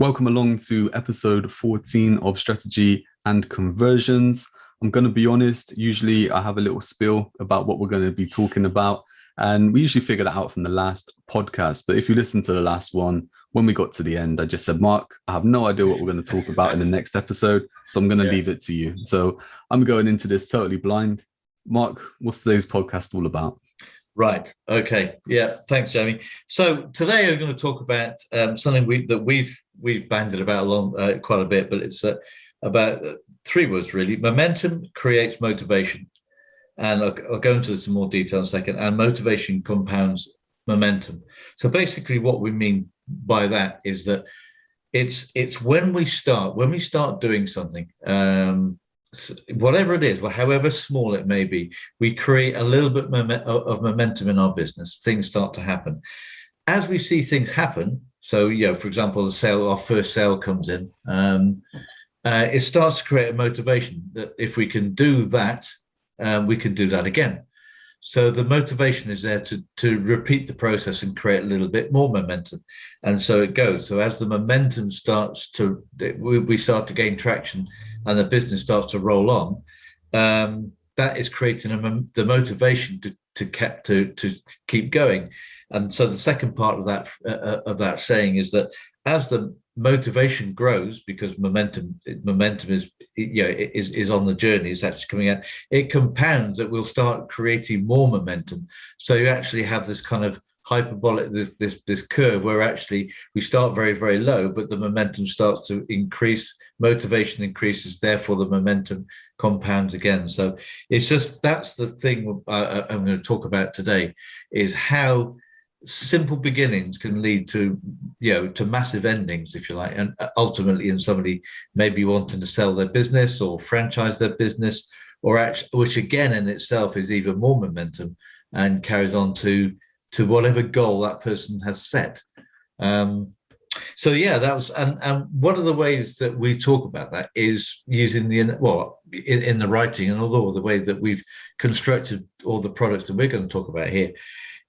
Welcome along to episode 14 of Strategy and Conversions. I'm going to be honest, usually I have a little spiel about what we're going to be talking about, and we usually figure that out from the last podcast. But if you listen to the last one, when we got to the end, I just said, Mark, I have no idea what we're going to talk about in the next episode, so I'm going to leave it to you. So I'm going into this totally blind. Mark, what's today's podcast all about? Right. Okay. Yeah. Thanks, Jamie. So today we're going to talk about something we've bandied about quite a bit, but it's about three words really. Momentum creates motivation, and I'll go into this in more detail in a second. And motivation compounds momentum. So basically, what we mean by that is that it's when we start doing something. Whatever it is, however small it may be, we create a little bit of momentum in our business. Things start to happen. As we see things happen, so for example, our first sale comes in, it starts to create a motivation that if we can do that, we can do that again. So the motivation is there to repeat the process and create a little bit more momentum. And so it goes. So as the momentum we start to gain traction and the business starts to roll on, that is creating the motivation to keep going. And so the second part of that saying is that as the motivation grows, because momentum is on the journey, it's actually coming out, it compounds, that we'll start creating more momentum. So you actually have this kind of hyperbolic, this curve where actually we start very, very low, but the momentum starts to increase, motivation increases, therefore the momentum compounds again. So it's just, that's the thing I'm going to talk about today, is how simple beginnings can lead to massive endings, if you like, and ultimately in somebody maybe wanting to sell their business or franchise their business, or actually, which again in itself is even more momentum and carries on to whatever goal that person has set. So that was, and one of the ways that we talk about that is using in the writing, and although the way that we've constructed all the products that we're going to talk about here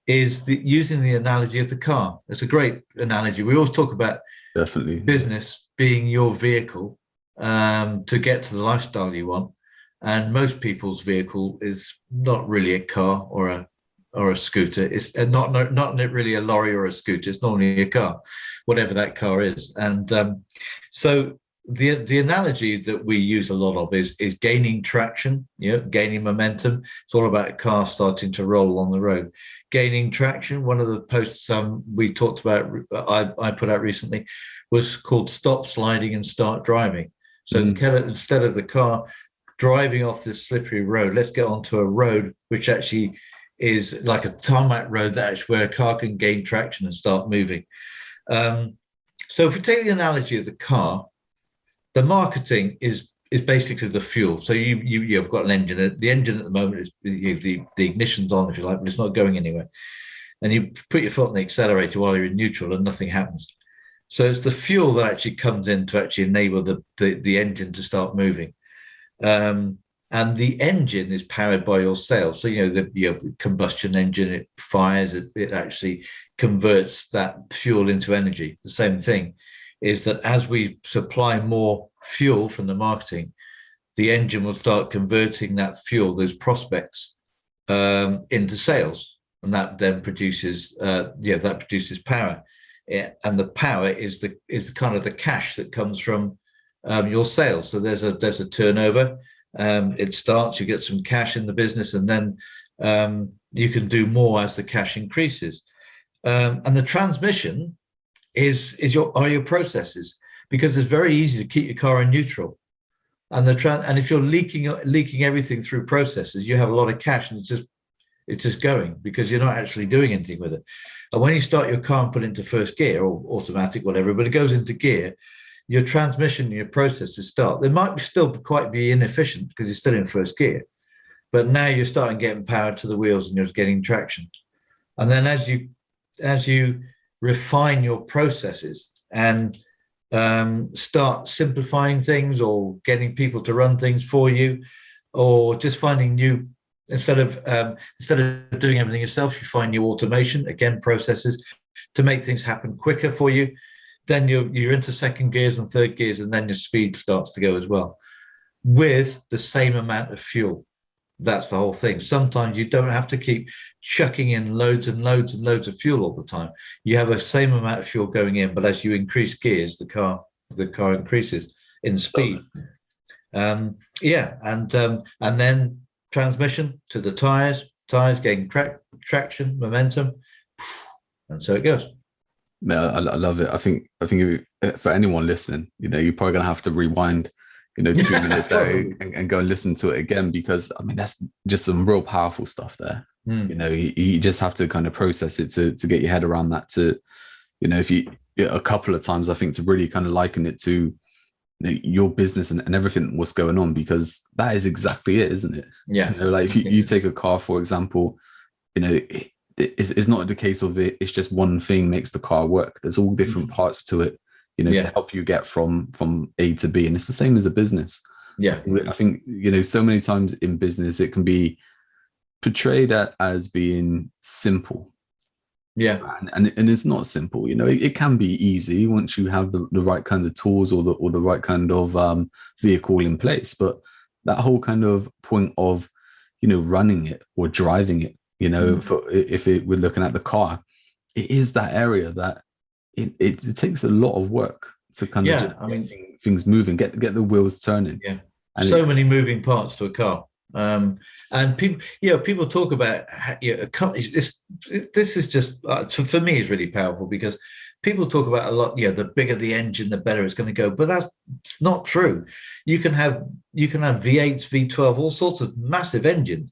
is using the analogy of the car. It's a great analogy. We always talk about definitely business being your vehicle to get to the lifestyle you want, and most people's vehicle is not really a car or a scooter. It's not really a lorry or a scooter. It's normally a car, whatever that car is. And so the analogy that we use a lot of is gaining traction, gaining momentum. It's all about a car starting to roll on the road. Gaining traction. One of the posts we talked about, I put out recently, was called "Stop Sliding and Start Driving." So instead of the car driving off this slippery road, let's get onto a road which actually is like a tarmac road, where a car can gain traction and start moving. So if we take the analogy of the car, the marketing is basically the fuel. So you've got an engine. The engine at the moment is the ignition's on, if you like, but it's not going anywhere. And you put your foot on the accelerator while you're in neutral and nothing happens. So it's the fuel that actually comes in to actually enable the engine to start moving. And the engine is powered by your sales. So, the combustion engine, it fires, it actually converts that fuel into energy. The same thing is that as we supply more fuel from the marketing, the engine will start converting that fuel, those prospects, into sales. And that then produces, power. Yeah, and the power is the kind of the cash that comes from your sales. So there's a turnover. It starts, you get some cash in the business, and then you can do more as the cash increases. And the transmission are your processes, because it's very easy to keep your car in neutral. And if you're leaking everything through processes, you have a lot of cash, and it's just going, because you're not actually doing anything with it. And when you start your car and put it into first gear or automatic, whatever, but it goes into gear, your transmission and your processes start. They might still quite be inefficient because you're still in first gear, but now you're starting getting power to the wheels and you're getting traction. And then as you refine your processes and start simplifying things, or getting people to run things for you, or just finding new, instead of doing everything yourself, you find new automation, again, processes to make things happen quicker for you. then you're into second gears and third gears, and then your speed starts to go as well, with the same amount of fuel. That's the whole thing. Sometimes you don't have to keep chucking in loads and loads and loads of fuel all the time. You have the same amount of fuel going in, but as you increase gears, the car increases in speed. And then transmission to the tires getting traction, momentum, and so it goes. Yeah, I love it. I think for anyone listening, you're probably gonna have to rewind, 2 minutes there and go and listen to it again, because I mean that's just some real powerful stuff there. You just have to kind of process it to get your head around that. If you a couple of times, I think, to really kind of liken it to your business and everything what's going on, because that is exactly it, isn't it? Yeah. Like if you take a car, for example, it's not the case of it's just one thing makes the car work. There's all different parts to it, to help you get from A to B. And it's the same as a business. Yeah. I think, so many times in business, it can be portrayed as being simple. Yeah. And it's not simple. It can be easy once you have the right kind of tools or the right kind of vehicle in place. But that whole kind of point of, running it or driving it, we're looking at the car, it is that area that it takes a lot of work to kind of get things moving, get the wheels turning. Yeah. And so many moving parts to a car. And people talk about this is just for me is really powerful, because people talk about a lot, the bigger the engine, the better it's going to go, but that's not true. You can have V8s, V12, all sorts of massive engines,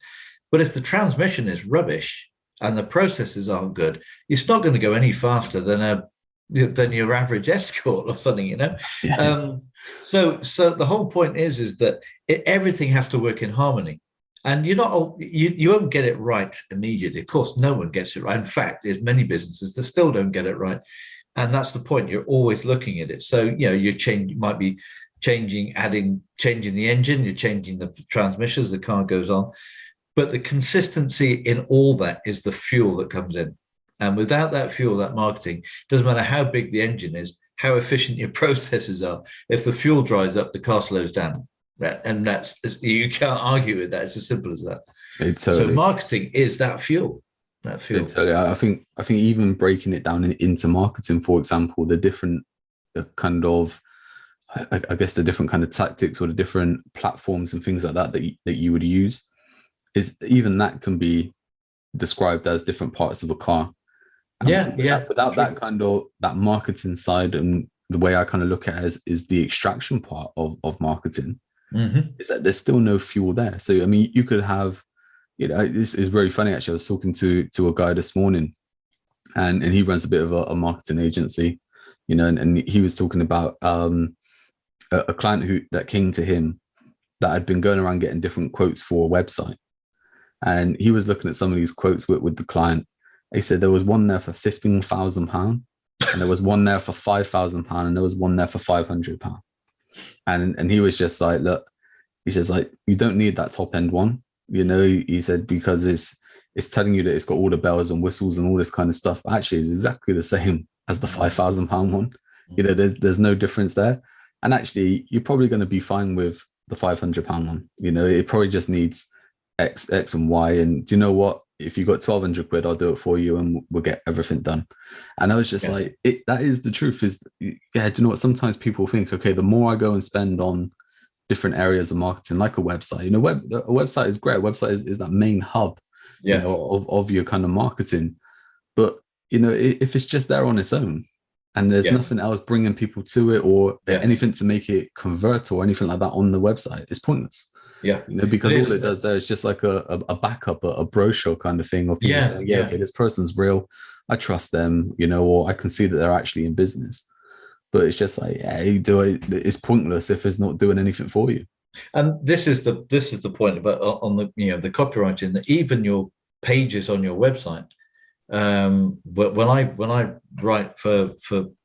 but if the transmission is rubbish and the processes aren't good, it's not going to go any faster than your average Escort or something, Yeah. So the whole point is that everything has to work in harmony, and you won't get it right immediately. Of course, no one gets it right. In fact, there's many businesses that still don't get it right, and that's the point. You're always looking at it. So you might be changing the engine, you're changing the transmission as the car goes on, but the consistency in all that is the fuel that comes in. And without that fuel, that marketing, doesn't matter how big the engine is, how efficient your processes are. If the fuel dries up, the car slows down. And you can't argue with that. It's as simple as that. So marketing is that fuel. Totally. I think even breaking it down into marketing, for example, the different kind of, I guess, the different kind of tactics or the different platforms and things like that you would use, is even that can be described as different parts of a car. Without that kind of that marketing side, and the way I kind of look at it is the extraction part of marketing, is that there's still no fuel there. So I mean, you could have, this is very funny actually. I was talking to a guy this morning, and he runs a bit of a marketing agency, and he was talking about a client that came to him that had been going around getting different quotes for a website, and he was looking at some of these quotes with the client. He said there was one there for £15,000, and there was one there for £5,000, and there was one there for £500. And he was just like, look, he's just like, you don't need that top end one, he said, because it's telling you that it's got all the bells and whistles and all this kind of stuff. Actually, it's exactly the same as the £5,000 one. There's no difference there. And actually, you're probably going to be fine with the £500 one. It probably just needs X and Y. And do you know what? If you got 1,200 quid, I'll do it for you and we'll get everything done. And I was just like, that is the truth. Do you know what? Sometimes people think, okay, the more I go and spend on different areas of marketing, like a website, a website is great. A website is that main hub of your kind of marketing. But, if it's just there on its own and there's nothing else bringing people to it or anything to make it convert or anything like that on the website, it's pointless. Yeah, because all it does there is just like a backup, a brochure kind of thing of people saying, okay, this person's real, I trust them, or I can see that they're actually in business. But it's just like, it's pointless if it's not doing anything for you. And this is the point about on the the copywriting, that even your pages on your website, but when I write for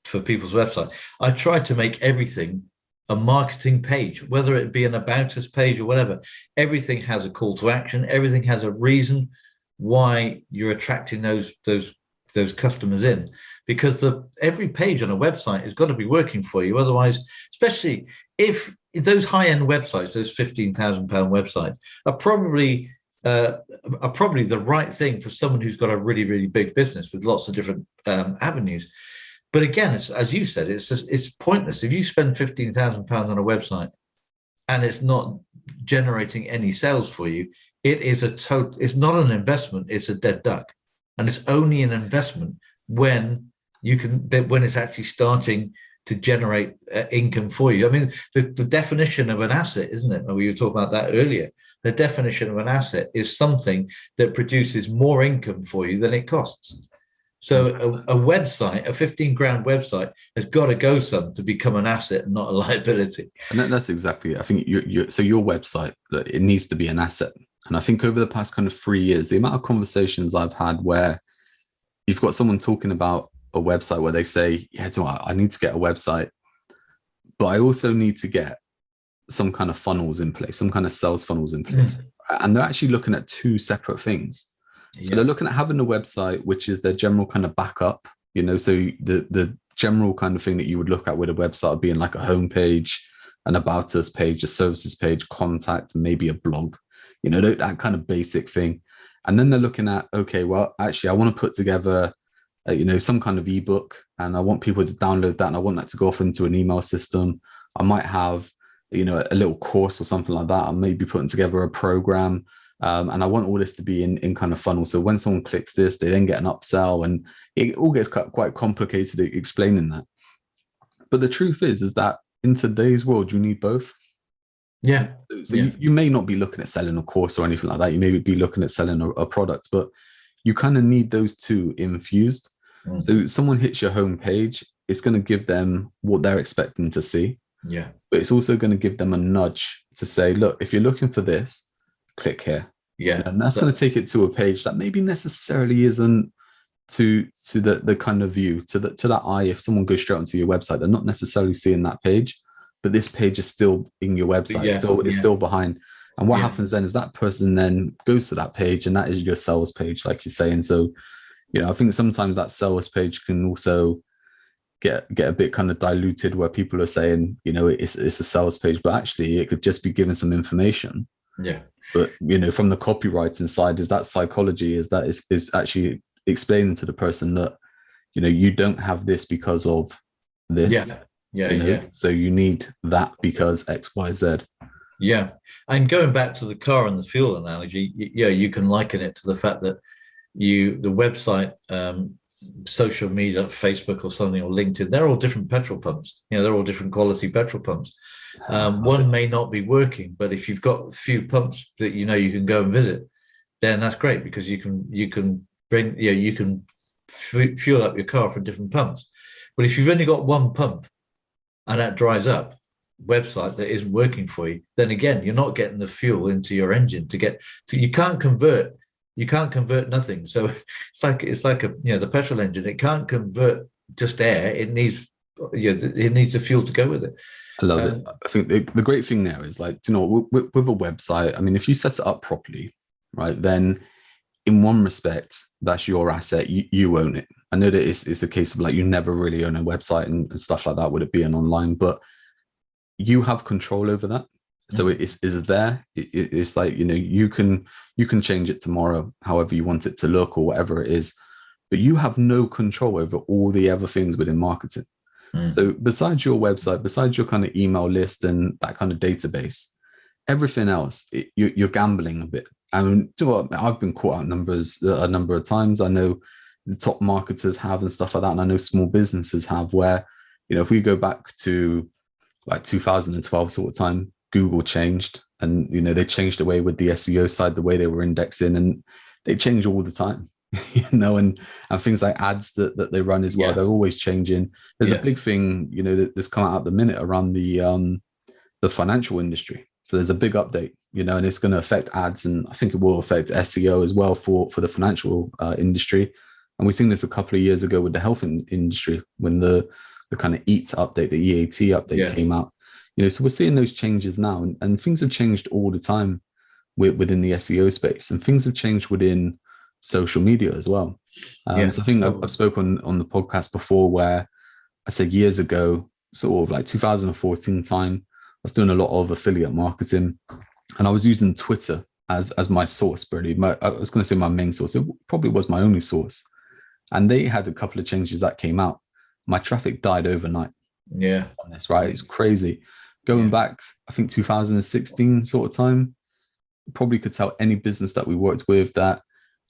people's website, I try to make everything a marketing page, whether it be an about us page or whatever. Everything has a call to action. Everything has a reason why you're attracting those those customers in, because every page on a website has got to be working for you. Otherwise, especially if those high-end websites, those £15,000 websites, are probably the right thing for someone who's got a really, really big business with lots of different avenues. But again, as you said, it's pointless. If you spend £15,000 on a website and it's not generating any sales for you, it's not an investment, it's a dead duck. And it's only an investment when it's actually starting to generate income for you. I mean, the definition of an asset, isn't it? We were talking about that earlier. The definition of an asset is something that produces more income for you than it costs. So a website, a 15 grand website, has got to go some to become an asset and not a liability. And that's exactly it. I think so your website, it needs to be an asset. And I think over the past kind of 3 years, the amount of conversations I've had where you've got someone talking about a website where they say, yeah, I need to get a website, but I also need to get some kind of funnels in place, some kind of sales funnels in place. And they're actually looking at two separate things. So they're looking at having a website, which is their general kind of backup, so the general kind of thing that you would look at with a website being like a homepage, an about us page, a services page, contact, maybe a blog, that kind of basic thing. And then they're looking at, okay, well, actually, I want to put together, some kind of ebook, and I want people to download that, and I want that to go off into an email system. I might have, a little course or something like that. I may be putting together a program. And I want all this to be in kind of funnel. So when someone clicks this, they then get an upsell, and it all gets quite complicated explaining that. But the truth is that in today's world, you need both. Yeah. So you may not be looking at selling a course or anything like that. You may be looking at selling a product, but you kind of need those two infused. So someone hits your homepage, it's going to give them what they're expecting to see. Yeah. But it's also going to give them a nudge to say, look, if you're looking for this, click here. Yeah. And that's going to take it to a page that maybe necessarily isn't to the kind of view, to that eye. If someone goes straight onto your website, they're not necessarily seeing that page, but this page is still in your website, it's still behind. And what happens then is that person then goes to that page, and that is your sales page, like you're saying. So, I think sometimes that sales page can also get a bit kind of diluted, where people are saying, it's a sales page, but actually it could just be giving some information. Yeah. But from the copywriting side, is that psychology? Is actually explaining to the person that you don't have this because of this. Yeah. So you need that because X, Y, Z. Yeah. And going back to the car and the fuel analogy, you can liken it to the fact that the website, social media, Facebook or something, or LinkedIn, they're all different petrol pumps. They're all different quality petrol pumps. One may not be working, but if you've got a few pumps that you can go and visit, then that's great, because you can fuel up your car from different pumps. But if you've only got one pump and that dries up, website that isn't working for you, then again, you're not getting the fuel into your engine you can't convert nothing. So it's like the petrol engine. It can't convert just air. It needs the fuel to go with it. I love it. I think the great thing there is, like, with a website, I mean, if you set it up properly, right, then in one respect, that's your asset. You own it. I know that it's a case of like you never really own a website and stuff like that, with it being online, but you have control over that. So it's there. It's like, you can change it tomorrow, however you want it to look or whatever it is, but you have no control over all the other things within marketing. So besides your website, besides your kind of email list and that kind of database, everything else, you're gambling a bit. And I've been caught out numbers a number of times. I know the top marketers have and stuff like that. And I know small businesses have, where, if we go back to like 2012 sort of time, Google changed, and, they changed the way with the SEO side, the way they were indexing, and they change all the time. And things like ads that they run as well, they're always changing. There's a big thing, that's come out at the minute around the financial industry. So there's a big update, and it's going to affect ads, and I think it will affect SEO as well for the financial industry. And we've seen this a couple of years ago with the health industry, when the kind of EAT update, the EAT update came out. So we're seeing those changes now, and things have changed all the time within the SEO space, and things have changed within social media as well. Yeah. So I think I've spoken on the podcast before where I said years ago, sort of like 2014 time, I was doing a lot of affiliate marketing, and I was using Twitter as my source, really. I was going to say my main source. It probably was my only source. And they had a couple of changes that came out. My traffic died overnight. Yeah. On this, right? It's crazy. Going back, I think 2016 sort of time, probably could tell any business that we worked with that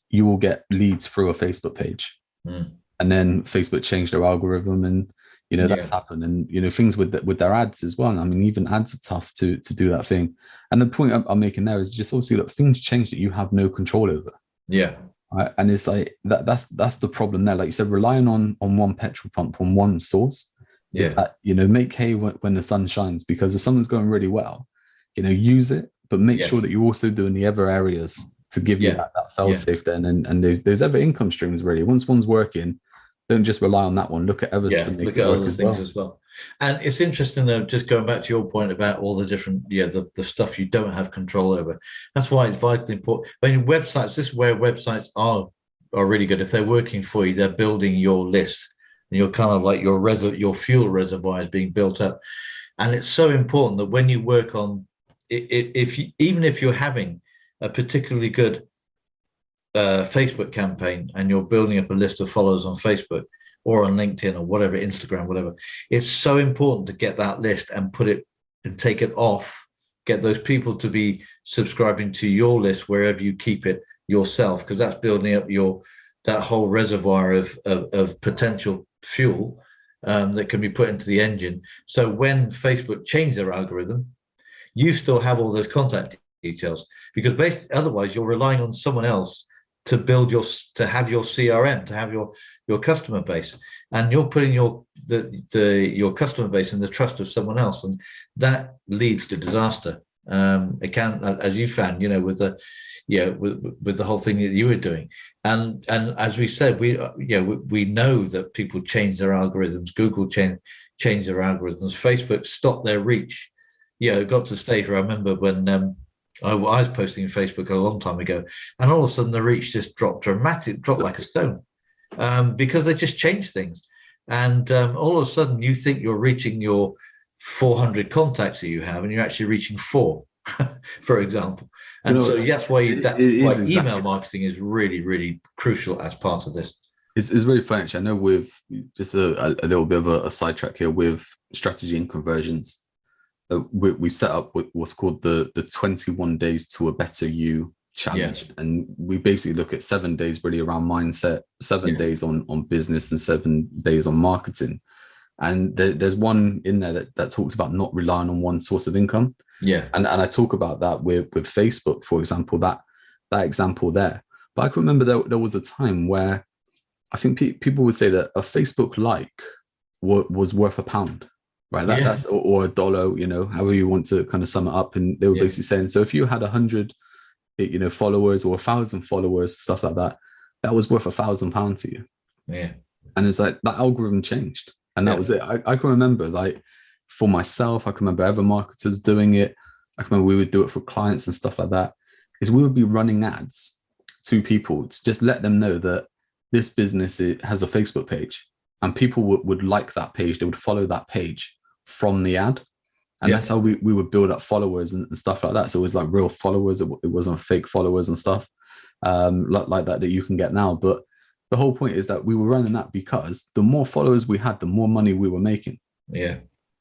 you will get leads through a Facebook page. And then Facebook changed their algorithm, and that's happened. And things with their ads as well. I mean, even ads are tough to do that thing. And the point I'm making there is just also that things change that you have no control over. Yeah. Right? And it's like that's the problem there. Like you said, relying on one petrol pump, on one source, is that make hay when the sun shines. Because if something's going really well, use it, but make sure that you're also doing the other areas to give you that fail safe then, and there's other income streams really. Once one's working, don't just rely on that one. Look at others to make look it at work other as things well. as well. And it's interesting though, just going back to your point about all the different, the stuff you don't have control over. That's why it's vitally important. When websites, this is where websites are really good. If they're working for you, they're building your list, and you're kind of like your fuel reservoir is being built up. And it's so important that when you work on, even if you're having a particularly good Facebook campaign and you're building up a list of followers on Facebook or on LinkedIn or whatever, Instagram, whatever, it's so important to get that list and put it and take it off, get those people to be subscribing to your list wherever you keep it yourself, because that's building up that whole reservoir of potential fuel that can be put into the engine. So when Facebook change their algorithm, you still have all those contact details, because basically otherwise you're relying on someone else to have your CRM, to have your customer base, and you're putting your customer base in the trust of someone else, and that leads to disaster. It can, as you found, with the whole thing that you were doing, and as we said, we know that people change their algorithms. Google changed their algorithms. Facebook stopped their reach. It got to the stage where I remember when I was posting on Facebook a long time ago, and all of a sudden the reach just dropped like a stone, because they just changed things. And all of a sudden you think you're reaching your 400 contacts that you have, and you're actually reaching 4, for example. And so that's why email marketing is really, really crucial as part of this. It's really funny, actually. I know with just a little bit of a sidetrack here with strategy and conversions. We set up what's called the 21 days to a better you challenge. And we basically look at 7 days really around mindset, 7 days on business, and 7 days on marketing. And there's one in there that talks about not relying on one source of income. And I talk about that with Facebook, for example, that example there. But I can remember there was a time where I think people would say that a Facebook like was worth £1. Right, that's or $1, however you want to kind of sum it up. And they were basically saying, so if you had 100, followers or 1,000 followers, stuff like that, that was worth £1,000 to you. And it's like that algorithm changed, and that was it. I can remember, like, for myself, I can remember other marketers doing it. I can remember we would do it for clients and stuff like that. Is we would be running ads to people to just let them know that this business has a Facebook page, and people would like that page. They would follow that page from the ad, and that's how we would build up followers and stuff like that. So it was like real followers, it wasn't fake followers and stuff like that you can get now. But the whole point is that we were running that because the more followers we had, the more money we were making.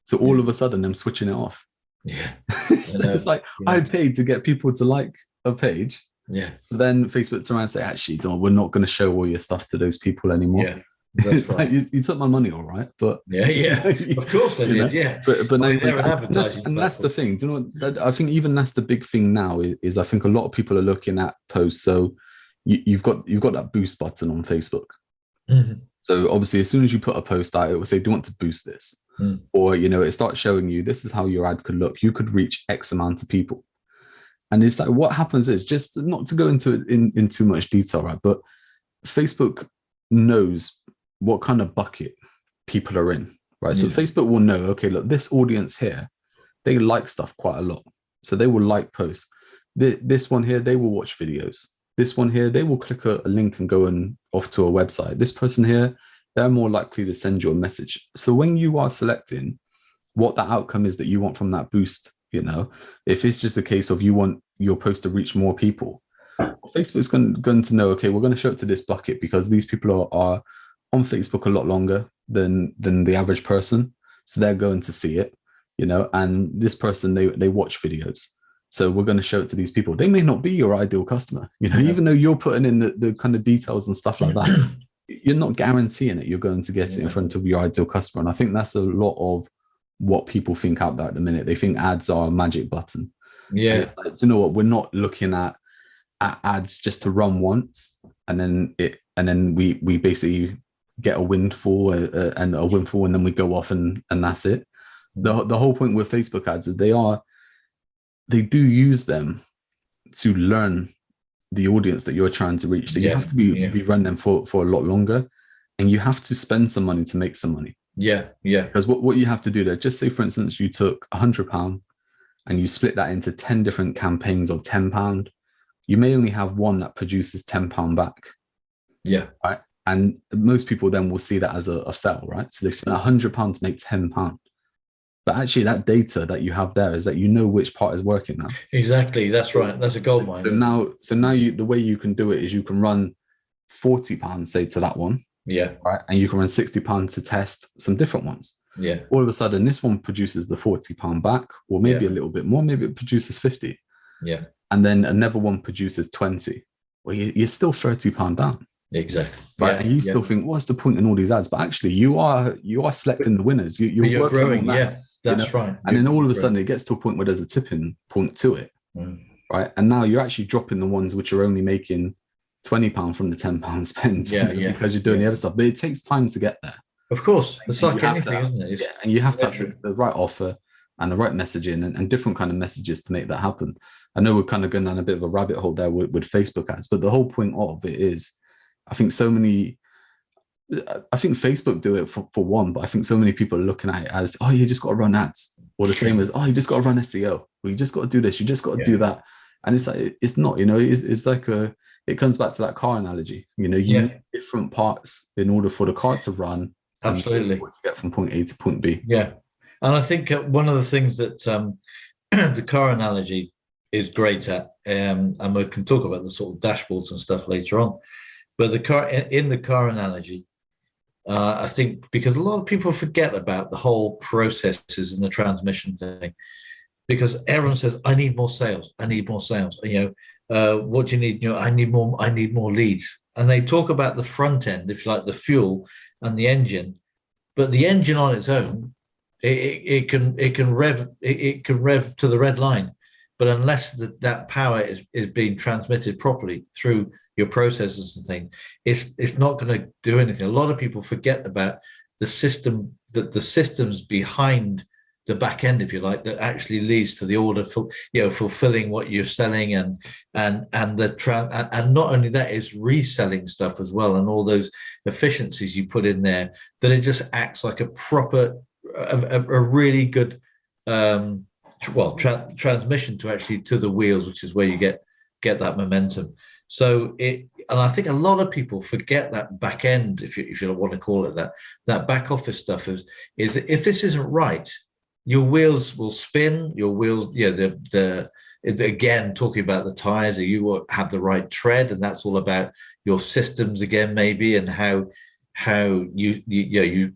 So all of a sudden them switching it off. So it's like I paid to get people to like a page, then Facebook turn around and say, actually, we're not going to show all your stuff to those people anymore. It's right. Like you took my money, all right, but of course I did, but now they're an advertising, and that's the thing. Do you know what? I think even that's the big thing now is I think a lot of people are looking at posts. So you've got that boost button on Facebook. So obviously, as soon as you put a post out, it will say, "Do you want to boost this?" Or it starts showing you this is how your ad could look. You could reach X amount of people, and it's like what happens is, just not to go into it in too much detail, right? But Facebook knows what kind of bucket people are in, right? So Facebook will know, okay, look, this audience here, they like stuff quite a lot. So they will like posts. This one here, they will watch videos. this one here, they will click a link and go and off to a website. This person here, they're more likely to send you a message. So when you are selecting what the outcome is that you want from that boost, if it's just a case of you want your post to reach more people, Facebook's going to know, okay, we're going to show it to this bucket because these people are on Facebook a lot longer than the average person. So they're going to see it, and this person, they watch videos. So we're going to show it to these people. They may not be your ideal customer, even though you're putting in the kind of details and stuff like that, you're not guaranteeing it. You're going to get it in front of your ideal customer. And I think that's a lot of what people think out there at the minute. They think ads are a magic button. Yeah. Like, do you know what? We're not looking at ads just to run once and then we basically get a windfall and then we go off and that's it. The whole point with Facebook ads is they do use them to learn the audience that you're trying to reach. So you have to be running them for a lot longer, and you have to spend some money to make some money. Yeah. Because what you have to do there, just say for instance, you took £100 and you split that into 10 different campaigns of £10. You may only have one that produces £10 back. Yeah. Right. And most people then will see that as a fail, right? So they've spent £100 to make £10. But actually that data that you have there is that which part is working now. Exactly. That's right. That's a gold mine. So now the way you can do it is you can run £40, say, to that one. Yeah. Right. And you can run £60 to test some different ones. Yeah. All of a sudden, this one produces the £40 back, or maybe a little bit more. Maybe it produces 50. Yeah. And then another one produces 20. Well, you're still £30 down. Exactly. Right. And you still think, what's the point in all these ads? But actually, you are selecting the winners. You're growing. That, yeah. That's right. And then all of a sudden, it gets to a point where there's a tipping point to it. Right. And now you're actually dropping the ones which are only making £20 from the £10 spend. Because you're doing the other stuff. But it takes time to get there. Of course. It's like anything, isn't it? And you have to have the right offer and the right messaging and different kind of messages to make that happen. I know we're kind of going down a bit of a rabbit hole there with Facebook ads, but the whole point of it is, I think Facebook do it for one, but I think so many people are looking at it as, oh, you just got to run ads, or the same as, oh, you just got to run SEO, or you just got to do this, you just got to do that. And it's like, it's not, it's like it comes back to that car analogy. You need different parts in order for the car to run. Absolutely. To get from point A to point B. Yeah. And I think one of the things that the car analogy is great at, and we can talk about the sort of dashboards and stuff later on, but the car analogy, I think, because a lot of people forget about the whole processes and the transmission thing, because everyone says, I need more sales. What do you need? I need more leads. And they talk about the front end, if you like, the fuel and the engine, but the engine on its own, it can rev to the red line, but unless that power is being transmitted properly through your processes and things, it's not going to do anything. A lot of people forget about the system, that the systems behind the back end, if you like, that actually leads to the order, fulfilling what you're selling, and not only that, is reselling stuff as well, and all those efficiencies you put in there, that it just acts like a proper, a really good transmission to the wheels, which is where you get that momentum. So and I think a lot of people forget that back end, if you want to call it that back office stuff is if this isn't right, your wheels will spin. Your wheels, again, talking about the tires, you will have the right tread, and that's all about your systems again, maybe, and how you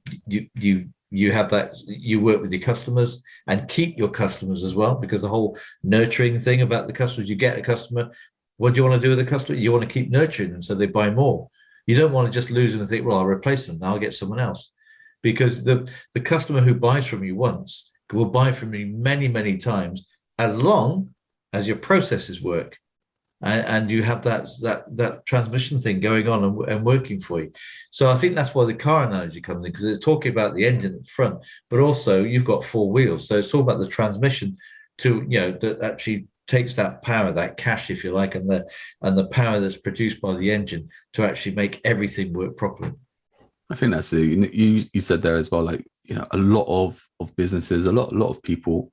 have that, you work with your customers and keep your customers as well, because the whole nurturing thing about the customers, you get a customer, what do you want to do with the customer? You want to keep nurturing them so they buy more. You don't want to just lose them and think, well, I'll replace them, now I'll get someone else, because the customer who buys from you once will buy from you many, many times, as long as your processes work and you have that transmission thing going on and working for you. So I think that's why the car analogy comes in, because it's talking about the engine at the front, but also you've got four wheels. So it's all about the transmission that actually takes that power, that cash, if you like, and the power that's produced by the engine to actually make everything work properly. I think that's it. You said there as well, like, a lot of businesses, a lot of people,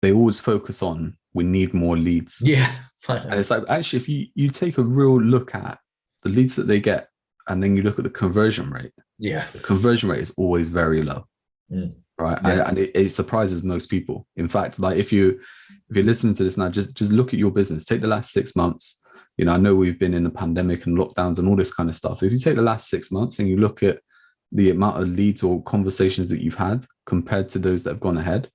they always focus on we need more leads. Yeah. And it's like, actually, if you take a real look at the leads that they get, and then you look at the conversion rate, Yeah. the conversion rate is always very low. Right. Yeah. And it surprises most people. In fact, like if you're listening to this now, just look at your business. Take the last 6 months. You know, I know we've been in the pandemic and lockdowns and all this kind of stuff. If you take the last 6 months and you look at the amount of leads or conversations that you've had compared to those that have gone ahead,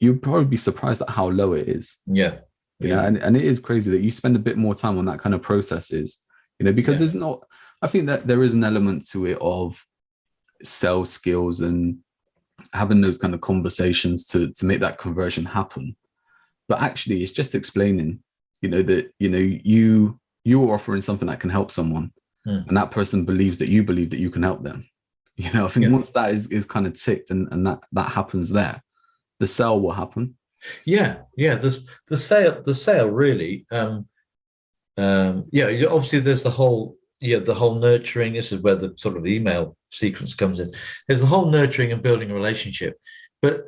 you'll probably be surprised at how low it is. Yeah. You know, and it is crazy that you spend a bit more time on that kind of processes, you know, because there's not, I think that there is an element to it of sales skills and having those kind of conversations to make that conversion happen. But actually it's just explaining, you know, that, you know, you're offering something that can help someone, and that person believes that you believe that you can help them. You know, I think once that is kind of ticked and that happens there, the sale will happen. Yeah. The sale really. Obviously there's the whole nurturing. This is where the sort of email sequence comes in. There's the whole nurturing and building a relationship. But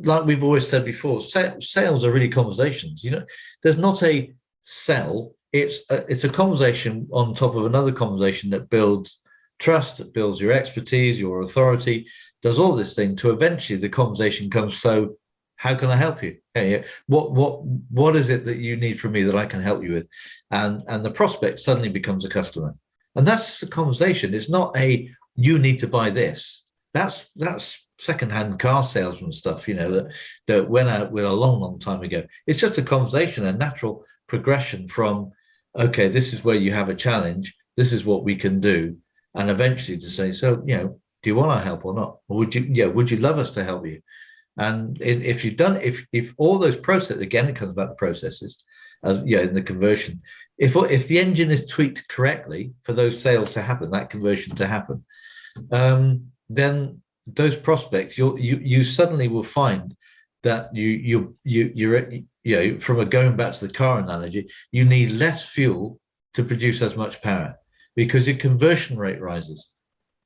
like we've always said before, sales are really conversations. You know, there's not a sell. It's a conversation on top of another conversation that builds trust, that builds your expertise, your authority, does all this thing to eventually the conversation comes. So how can I help you? Hey, what is it that you need from me that I can help you with? And the prospect suddenly becomes a customer. And that's a conversation. It's not a, you need to buy this. That's secondhand car salesman stuff, you know, that went out with a long time ago. It's just a conversation, a natural progression from, okay, this is where you have a challenge. This is what we can do. And eventually to say, so, you know, do you want our help or not? Or would you love us to help you? And if you've done, if all those processes, again, it comes back to processes, as in the conversion. If the engine is tweaked correctly for those sales to happen, that conversion to happen, then those prospects, you suddenly will find that you're from going back to the car analogy, you need less fuel to produce as much power because your conversion rate rises,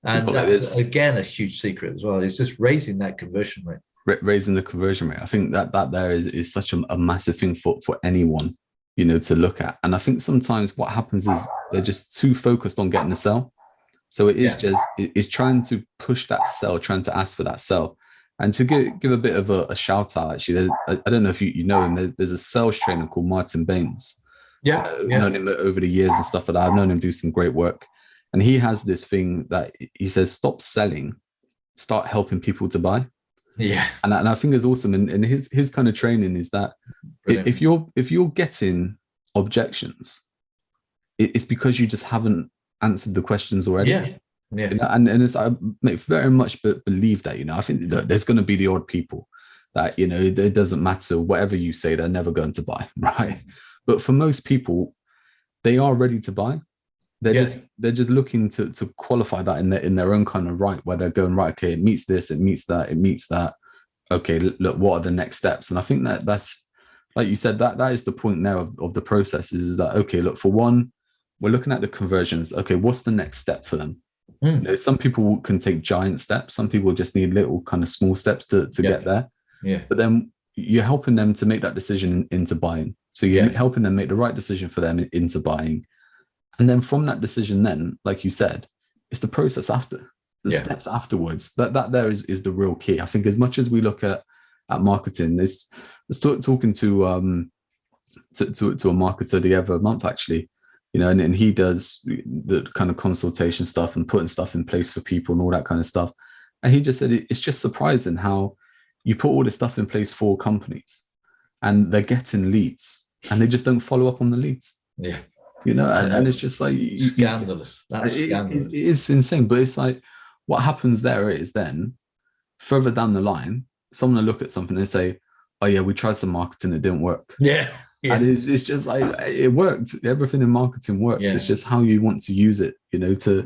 and that's again a huge secret as well. It's just raising that conversion rate. Raising the conversion rate. I think that there is such a massive thing for anyone, you know, to look at. And I think sometimes what happens is they're just too focused on getting the sell. So it is it's trying to push that sell, trying to ask for that sell. And to give a bit of a shout out, actually, I don't know if you know him. There's a sales trainer called Martin Baines. I've known him over the years and stuff like that. I've known him do some great work. And he has this thing that he says, stop selling, start helping people to buy. Yeah. And I think it's awesome. And his kind of training is that if you're getting objections, it's because you just haven't answered the questions already. Yeah. You know, and it's, I very much believe that, you know, I think that there's going to be the odd people that, you know, it doesn't matter whatever you say, they're never going to buy, right? But for most people, they are ready to buy. They're just looking to qualify that in their own kind of right, where they're going, right, okay, it meets this, it meets that, it meets that. Okay, look, what are the next steps? And I think that's, like you said, that is the point now of the process is that, okay, look, for one, we're looking at the conversions. Okay, what's the next step for them? You know, some people can take giant steps. Some people just need little kind of small steps to get there. Yeah. But then you're helping them to make that decision into buying. So you're helping them make the right decision for them into buying. And then from that decision, then, like you said, it's the process after, the steps afterwards. That there is the real key. I think as much as we look at marketing, talking to a marketer the other month, actually, you know, and he does the kind of consultation stuff and putting stuff in place for people and all that kind of stuff. And he just said it's just surprising how you put all this stuff in place for companies and they're getting leads and they just don't follow up on the leads. Yeah. You know, and it's just like scandalous. That's scandalous. It is insane. But it's like what happens there is then further down the line, someone will look at something and say, oh yeah, we tried some marketing, it didn't work. Yeah. And it's just like it worked. Everything in marketing works. Yeah. It's just how you want to use it, you know, to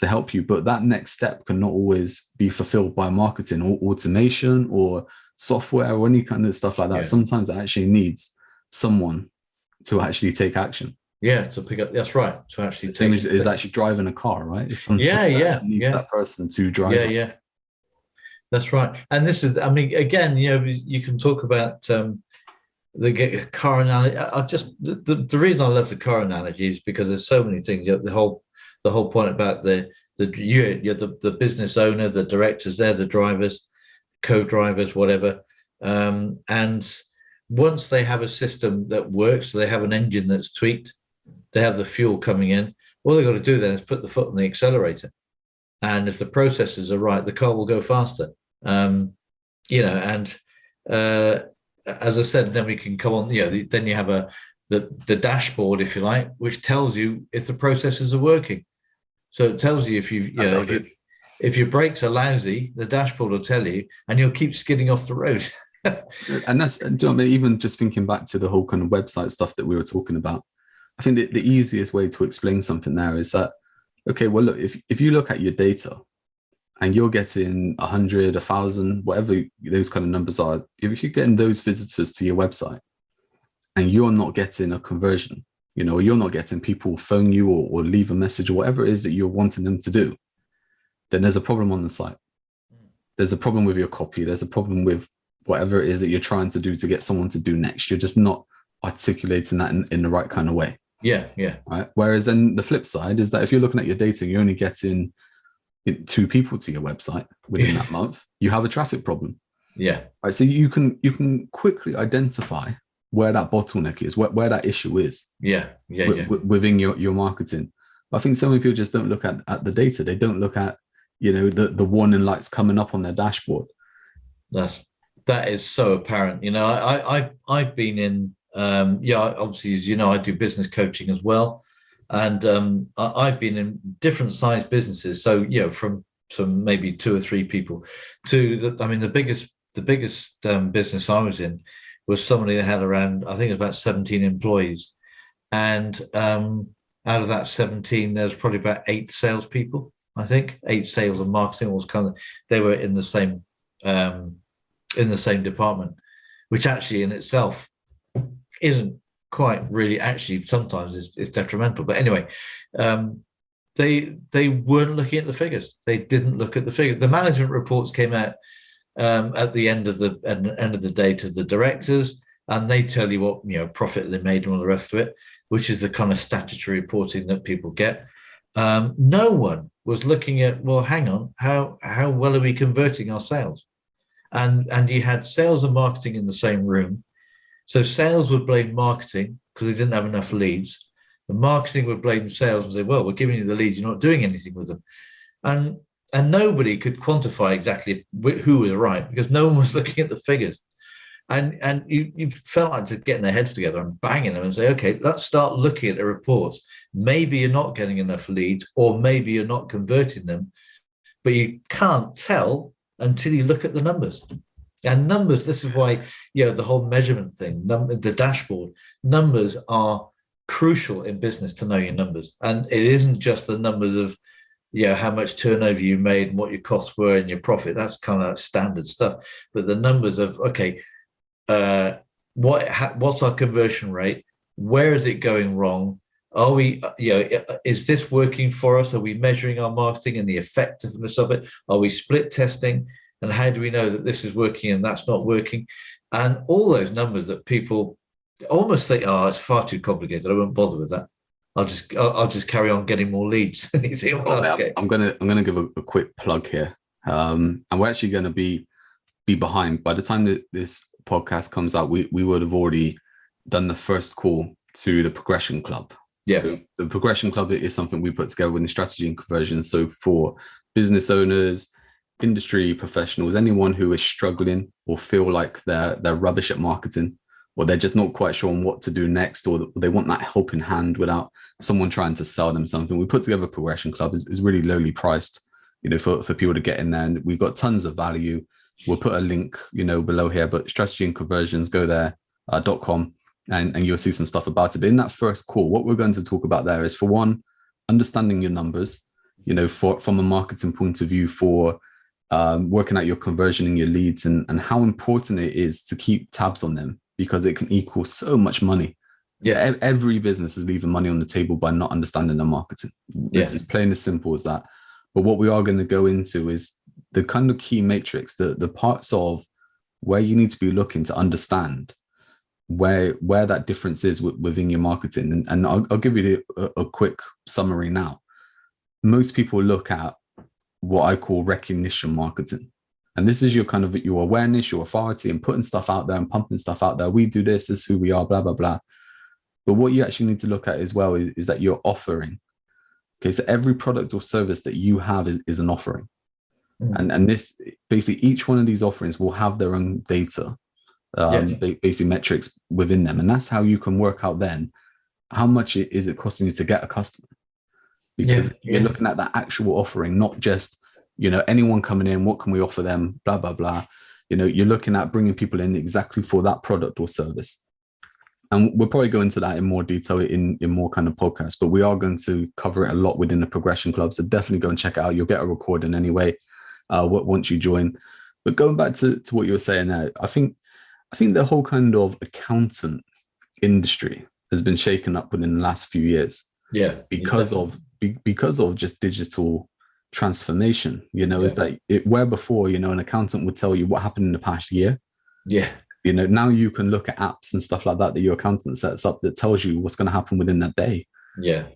help you. But that next step cannot always be fulfilled by marketing or automation or software or any kind of stuff like that. Yeah. Sometimes it actually needs someone to actually take action. Yeah, to pick up. That's right. To actually take is actually driving a car, right? It's needs that person to drive. Yeah. That's right. And this is, I mean, again, you know, you can talk about the car analogy. I just the reason I love the car analogy is because there's so many things. The whole point about the business owner, the directors, they're the drivers, co-drivers, whatever. And once they have a system that works, so they have an engine that's tweaked, they have the fuel coming in. All they've got to do then is put the foot on the accelerator, and if the processes are right, the car will go faster. And as I said, then we can come on. Then you have the dashboard, if you like, which tells you if the processes are working. So it tells you if your brakes are lousy, the dashboard will tell you, and you'll keep skidding off the road. And that's, do you know what I mean? Even just thinking back to the whole kind of website stuff that we were talking about, I think the easiest way to explain something there is that, okay, well, look, if you look at your data and you're getting 100, 1,000, whatever those kind of numbers are, if you're getting those visitors to your website and you're not getting a conversion, you're not getting people phone you or leave a message or whatever it is that you're wanting them to do, then there's a problem on the site. There's a problem with your copy. There's a problem with whatever it is that you're trying to do to get someone to do next. You're just not articulating that in the right kind of way. Yeah. Right. Whereas then the flip side is that if you're looking at your data, you're only getting 2 people to your website within that month, you have a traffic problem. Yeah. Right. So you can quickly identify where that bottleneck is, where that issue is. Yeah. Within your marketing. But I think so many people just don't look at the data. They don't look at, the warning lights coming up on their dashboard. That is so apparent. I've been in, obviously, as you know, I do business coaching as well. And I've been in different sized businesses. So, from maybe 2 or 3 people to the biggest business I was in was somebody that had around, I think it was about 17 employees. And out of that 17, there's probably about 8 salespeople, I think. 8 sales and marketing they were in the same department, which actually in itself isn't quite really, actually sometimes is detrimental. But anyway, they weren't looking at the figures. They didn't look at the figure. The management reports came out at the end of the day to the directors, and they tell you what profit they made and all the rest of it, which is the kind of statutory reporting that people get. No one was looking at, well, hang on, how well are we converting our sales? And you had sales and marketing in the same room. So sales would blame marketing because they didn't have enough leads. The marketing would blame sales and say, well, we're giving you the leads, you're not doing anything with them. And nobody could quantify exactly who was right because no one was looking at the figures. And you felt like just getting their heads together and banging them and say, okay, let's start looking at the reports. Maybe you're not getting enough leads, or maybe you're not converting them, but you can't tell until you look at the numbers. And numbers, this is why, the whole measurement thing, the dashboard, numbers are crucial in business to know your numbers. And it isn't just the numbers of, how much turnover you made and what your costs were and your profit. That's kind of standard stuff. But the numbers of, okay, what's our conversion rate? Where is it going wrong? Are we, is this working for us? Are we measuring our marketing and the effectiveness of it? Are we split testing? And how do we know that this is working and that's not working? And all those numbers that people almost think, oh, it's far too complicated, I won't bother with that. I'll just carry on getting more leads. You think, well, okay. I'm gonna give a quick plug here, and we're actually going to be behind. By the time that this podcast comes out, we would have already done the first call to the Progression Club. Yeah. So the Progression Club is something we put together with the strategy and conversion. So for business owners, industry professionals, anyone who is struggling or feel like they're rubbish at marketing, or they're just not quite sure on what to do next, or they want that helping hand without someone trying to sell them something, we put together a Progression Club. Is really lowly priced, for people to get in there, and we've got tons of value. We'll put a link, below here, but strategy and conversions, go there, .com, and you'll see some stuff about it. But in that first call, what we're going to talk about there is, for one, understanding your numbers, from a marketing point of view, for working out your conversion and your leads, and how important it is to keep tabs on them, because it can equal so much money. Yeah, every business is leaving money on the table by not understanding their marketing. This is plain as simple as that. But what we are going to go into is the kind of key matrix, the parts of where you need to be looking to understand where that difference is within your marketing. And I'll give you a quick summary now. Most people look at what I call recognition marketing. And this is your kind of your awareness, your authority, and putting stuff out there and pumping stuff out there. We do this is who we are, blah, blah, blah. But what you actually need to look at as well is that you're offering. Okay, so every product or service that you have is an offering. And this basically, each one of these offerings will have their own data, basically metrics within them. And that's how you can work out then how much is it costing you to get a customer. Because you're looking at that actual offering, not just, anyone coming in, what can we offer them, blah, blah, blah. You're looking at bringing people in exactly for that product or service. And we'll probably go into that in more detail in more kind of podcasts, but we are going to cover it a lot within the Progression Club. So definitely go and check it out. You'll get a recording anyway once you join. But going back to what you were saying there, I think the whole kind of accountant industry has been shaken up within the last few years. Yeah. Because of just digital transformation, is that where before, an accountant would tell you what happened in the past year. Yeah. Now you can look at apps and stuff like that your accountant sets up that tells you what's going to happen within that day. Yeah.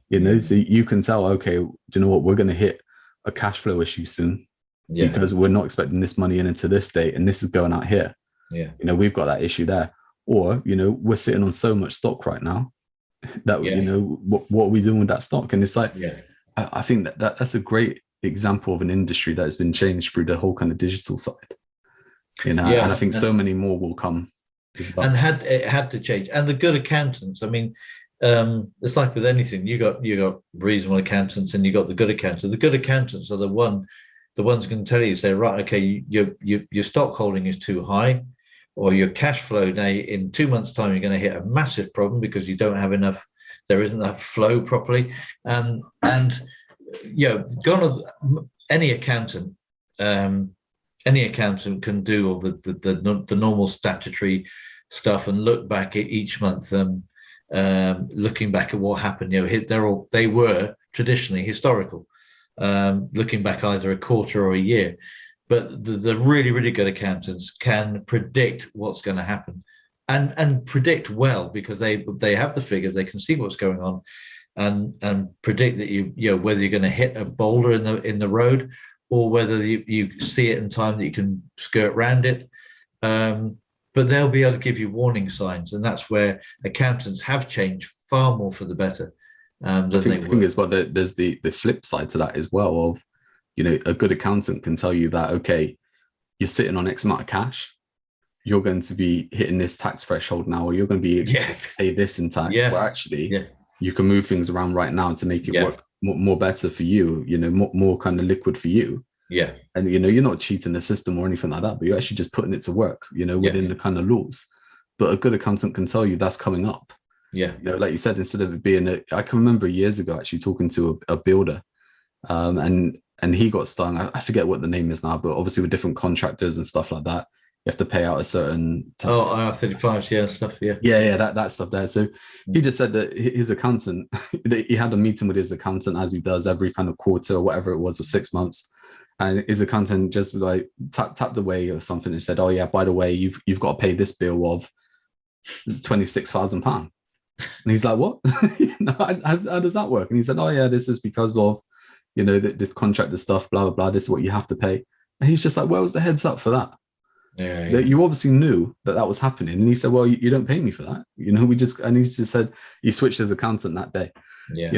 So you can tell, okay, do you know what? We're going to hit a cash flow issue soon because we're not expecting this money in into this date and this is going out here. Yeah. We've got that issue there. Or, we're sitting on so much stock right now that, what are we doing with that stock? And it's like, I think that's a great example of an industry that has been changed through the whole kind of digital side. And I think so many more will come as well. And it had to change. And the good accountants, I mean, it's like with anything, you got reasonable accountants and you got the good accountants. The good accountants are the ones going to tell you, say, right, okay, your stock holding is too high, or your cash flow now in 2 months' time you're going to hit a massive problem because you don't have enough. There isn't enough flow properly, and any accountant. Any accountant can do all the normal statutory stuff and look back at each month, looking back at what happened. They were traditionally historical, looking back either a quarter or a year. But the really, really good accountants can predict what's going to happen, and predict well because they have the figures. They can see what's going on, and predict that whether you're going to hit a boulder in the road, or whether you see it in time that you can skirt around it. But they'll be able to give you warning signs. And that's where accountants have changed far more for the better. I think as well, there's the flip side to that as well of, a good accountant can tell you that, okay, you're sitting on X amount of cash, you're going to be hitting this tax threshold now, or you're going to be expected to pay this in tax, where actually you can move things around right now to make it work more better for you, more kind of liquid for you. Yeah. And, you're not cheating the system or anything like that, but you're actually just putting it to work, within the kind of laws. But a good accountant can tell you that's coming up. Yeah. Like you said, instead of it being I can remember years ago actually talking to a builder, and he got stung. I forget what the name is now, but obviously with different contractors and stuff like that, you have to pay out a certain tax. Oh, IR35, stuff, that stuff there. So he just said that his accountant, he had a meeting with his accountant as he does every kind of quarter or whatever it was, or 6 months. And his accountant just like tapped away or something and said, "Oh yeah, by the way, you've got to pay this bill of £26,000." And he's like, "What? How does that work?" And he said, "Oh yeah, this is because of this contractor stuff, blah blah blah. This is what you have to pay." And he's just like, "Where was the heads up for that?" Yeah. You obviously knew that was happening. And he said, "Well, you don't pay me for that." And he just said he switched his accountant that day. Yeah.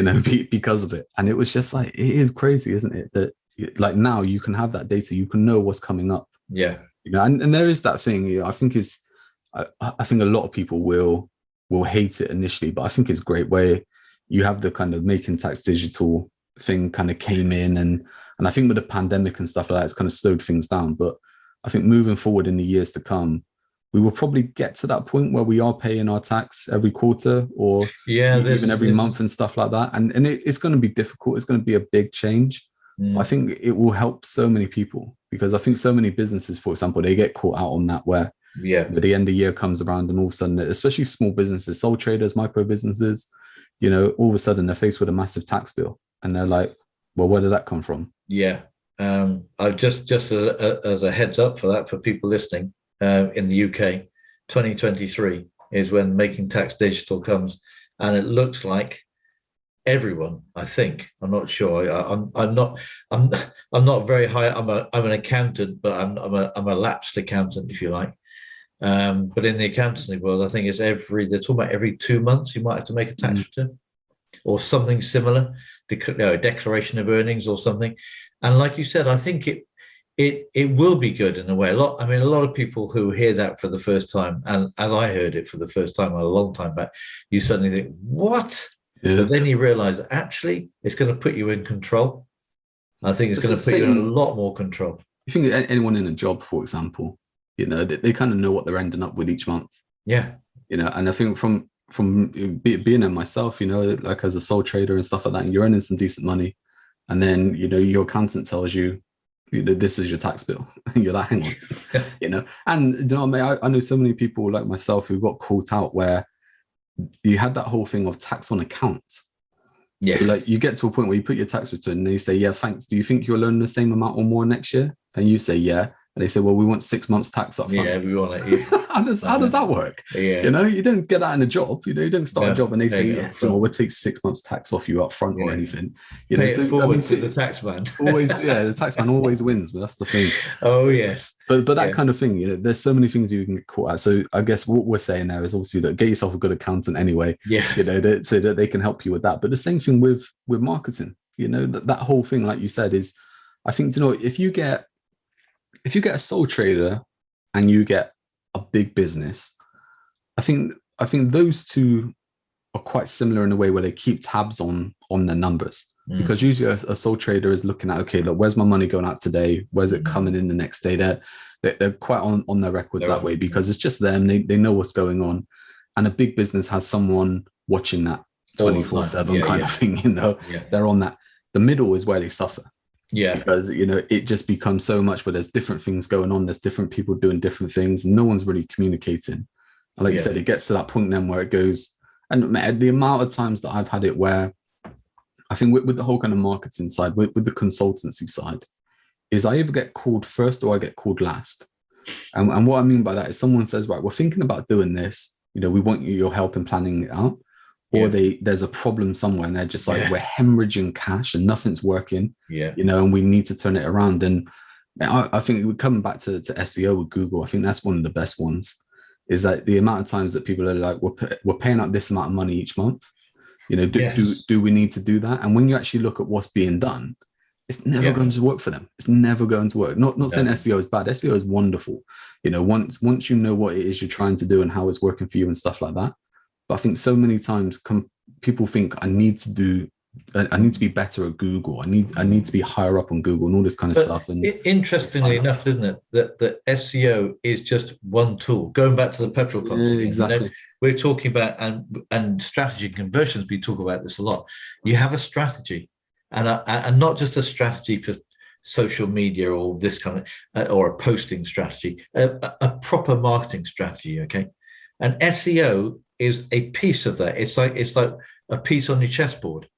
Because of it. And it was just like, it is crazy, isn't it? That like now you can have that data, you can know what's coming up. Yeah. And there is that thing, I think I think a lot of people will hate it initially, but I think it's great where you have the kind of making tax digital thing kind of came in, and I think with the pandemic and stuff like that, it's kind of slowed things down. But I think moving forward in the years to come, we will probably get to that point where we are paying our tax every quarter or even every month and stuff like that. And it's going to be difficult. It's going to be a big change. I think it will help so many people, because I think so many businesses, for example, they get caught out on that where the end of the year comes around and all of a sudden, especially small businesses, sole traders, micro businesses, all of a sudden they're faced with a massive tax bill and they're like, well, where did that come from? Yeah. I just as a heads up for that, for people listening, in the UK, 2023, is when Making Tax Digital comes, and it looks like everyone. I think, I'm not sure. I'm not very high. I'm an accountant, but I'm a lapsed accountant, if you like. But in the accountancy world, I think they're talking about every 2 months you might have to make a tax return or something similar, declaration of earnings or something. And like you said, I think it will be good in a way. A lot of people who hear that for the first time, and as I heard it for the first time a long time back, you suddenly think, what? Yeah. But then you realize that actually it's going to put you in control. I think it's going to put you in a lot more control. You think anyone in a job, for example, they kind of know what they're ending up with each month. Yeah. And I think from being in myself, like as a sole trader and stuff like that, and you're earning some decent money, and then your accountant tells you, this is your tax bill. You're like, hang on, And I know so many people like myself who got caught out where you had that whole thing of tax on account. Yes. So like you get to a point where you put your tax return and they say, yeah, thanks. Do you think you'll earn the same amount or more next year? And you say, yeah. And they say, well, we want 6 months tax up front. Yeah, we want it. How does that work? Yeah. You don't get that in a job. You don't start a job and they say, yeah, we'll take 6 months tax off you up front or anything. Pay it forward to the tax man. The tax man always wins, but that's the thing. Oh, yes. But that kind of thing, there's so many things you can get caught at. So I guess what we're saying there is obviously that get yourself a good accountant anyway. Yeah. So that they can help you with that. But the same thing with marketing. That whole thing, like you said, is I think if you get a sole trader and you get a big business, I think those two are quite similar in a way where they keep tabs on their numbers. Because usually a sole trader is looking at, okay, look, where's my money going out today? Where's it coming in the next day? They're quite on their records that way because it's just them. They know what's going on. And a big business has someone watching that 24/7 kind of thing, They're on that. The middle is where they suffer. Yeah. Because, it just becomes so much where there's different things going on. There's different people doing different things. And no one's really communicating. And like you said, it gets to that point then where it goes. And the amount of times that I've had it where I think with the whole kind of marketing side, with the consultancy side, is I either get called first or I get called last. And what I mean by that is someone says, right, we're thinking about doing this. We want your help in planning it out. Or there's a problem somewhere and they're just like, we're hemorrhaging cash and nothing's working, and we need to turn it around. And I think we're coming back to SEO with Google. I think that's one of the best ones, is that the amount of times that people are like, we're paying out this amount of money each month. Do we need to do that? And when you actually look at what's being done, it's never going to work for them. It's never going to work. Not saying SEO is bad. SEO is wonderful. Once you know what it is you're trying to do and how it's working for you and stuff like that. But I think so many times people think I need to be better at Google. I need to be higher up on Google and all this kind of stuff. And interestingly enough, isn't it, that SEO is just one tool. Going back to the petrol pumps, exactly. We're talking about and strategy and conversions. We talk about this a lot. You have a strategy, and not just a strategy for social media or this kind of or a posting strategy, a proper marketing strategy. Okay, and SEO is a piece of that. It's like a piece on your chessboard,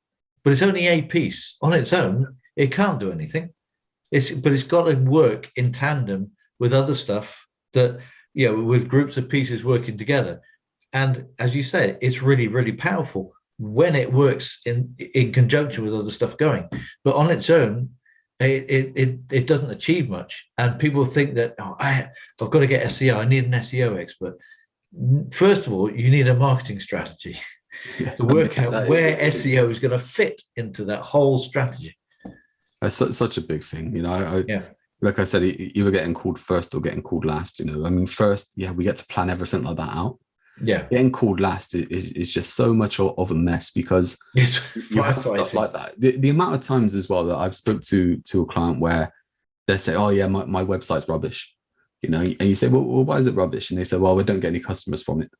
but it's only a piece on its own. It can't do anything. But it's got to work in tandem with other stuff that with groups of pieces working together. And as you say, it's really, really powerful when it works in conjunction with other stuff going. But on its own, it doesn't achieve much. And people think that I've got to get SEO. I need an SEO expert. First of all, you need a marketing strategy to work out where SEO is going to fit into that whole strategy. That's such a big thing, Like I said, either getting called first or getting called last. First, we get to plan everything like that out. Yeah, getting called last is just so much of a mess because you have stuff like that. The amount of times as well that I've spoke to a client where they say, "Oh yeah, my website's rubbish," and you say, "Well, why is it rubbish?" And they say, "Well, we don't get any customers from it."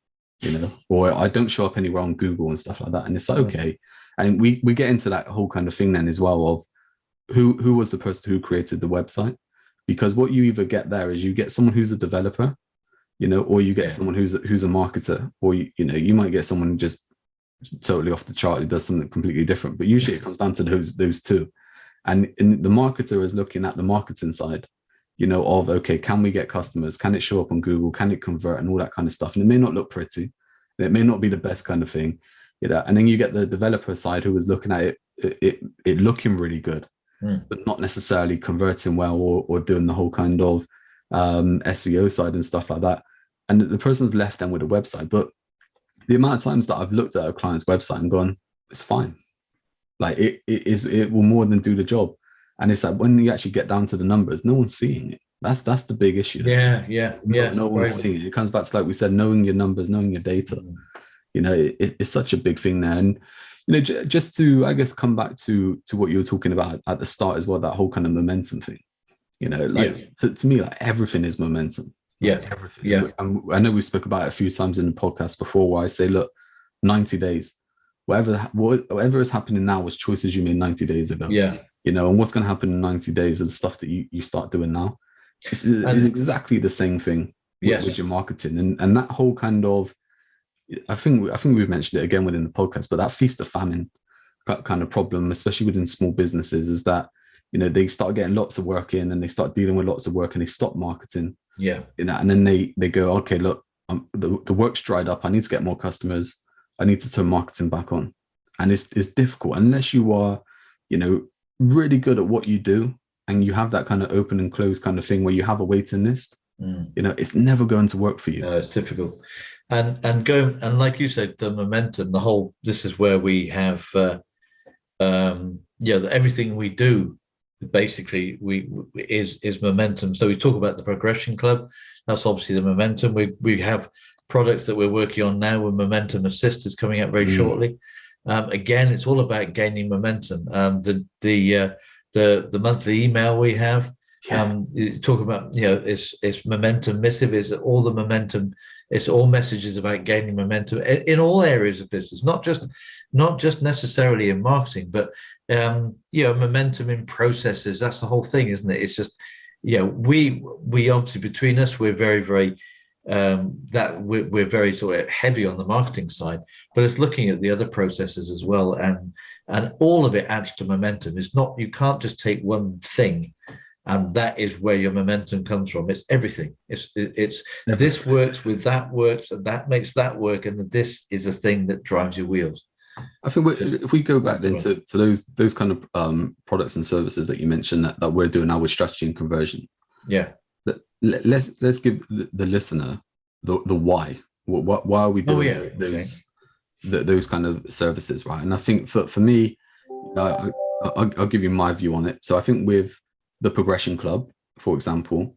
Or I don't show up anywhere on Google and stuff like that. And it's like, okay. And we get into that whole kind of thing then as well of who was the person who created the website? Because what you either get there is you get someone who's a developer, or you get someone who's a marketer, or you might get someone just totally off the chart who does something completely different. But usually it comes down to those two. And the marketer is looking at the marketing side, of, okay, can we get customers? Can it show up on Google? Can it convert and all that kind of stuff? And it may not look pretty, And it may not be the best kind of thing, and then you get the developer side who is looking at it looking really good, but not necessarily converting well or doing the whole kind of SEO side and stuff like that. And the person's left them with a website. But the amount of times that I've looked at a client's website and gone, it's fine. Like it will more than do the job. And it's like when you actually get down to the numbers, no one's seeing it. That's the big issue. No one's seeing it. It comes back to, like we said, knowing your numbers, knowing your data. It's such a big thing there. And just to, I guess, come back to what you were talking about at the start as well, that whole kind of momentum thing. To me, like everything is momentum. Everything. And I know we spoke about it a few times in the podcast before, where I say, look, 90 days, whatever is happening now was choices you made 90 days ago. And what's going to happen in 90 days is the stuff that you start doing now. It's exactly the same thing with your marketing. And that whole kind of, I think we've mentioned it again within the podcast, but that feast of famine kind of problem, especially within small businesses, is that, they start getting lots of work in and they start dealing with lots of work and they stop marketing. And then they go, okay, look, the work's dried up. I need to get more customers. I need to turn marketing back on. And it's difficult unless you are, really good at what you do and you have that kind of open and close kind of thing where you have a waiting list. It's never going to work for you. No, it's difficult. And like you said, the momentum, this is where we have, everything we do basically is momentum. So we talk about the Progression Club. That's obviously the momentum. We have products that we're working on now with Momentum Assist is coming out very shortly. Again, it's all about gaining momentum. The monthly email we have, you talk about, it's momentum missive, is all the momentum. It's all messages about gaining momentum in all areas of business, not just necessarily in marketing, but momentum in processes. That's the whole thing, isn't it? It's just, we obviously, between us, we're very, very we're very sort of heavy on the marketing side, but it's looking at the other processes as well, and all of it adds to momentum. It's not, you can't just take one thing and that is where your momentum comes from. It's everything. It's everything. This works with that works, and that makes that work, and this is a thing that drives your wheels. I think if we go back then to those kind of products and services that you mentioned that we're doing now with strategy and conversion. Let's give the listener the why. Why are we doing those kind of services, right? And I think for me, I'll give you my view on it. So I think with the Progression Club, for example,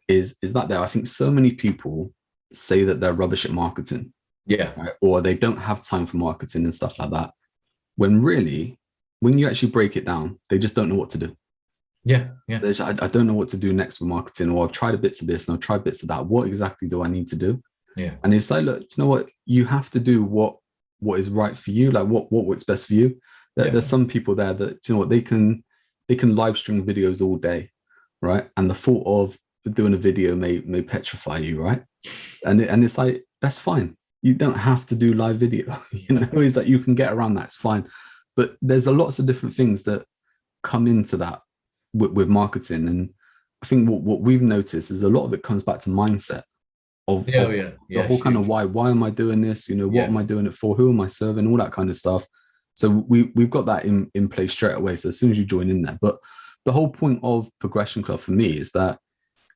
is that there? I think so many people say that they're rubbish at marketing, right? Or they don't have time for marketing and stuff like that. When really, when you actually break it down, they just don't know what to do. I don't know what to do next with marketing, or I've tried a bits of this and I've tried bits of that. What exactly do I need to do? And it's like, look, you know what? You have to do what is right for you, like what works best for you. There's some people there that, you know what, they can live stream videos all day, right? And the thought of doing a video may petrify you, right? And it's like, that's fine. You don't have to do live video. Is that you can get around that. It's fine. But there's lots of different things that come into that with marketing. And I think what we've noticed is a lot of it comes back to mindset of the whole kind of why am I doing this? What am I doing it for? Who am I serving? All that kind of stuff. So we've got that in place straight away. So as soon as you join in there, but the whole point of Progression Club for me is that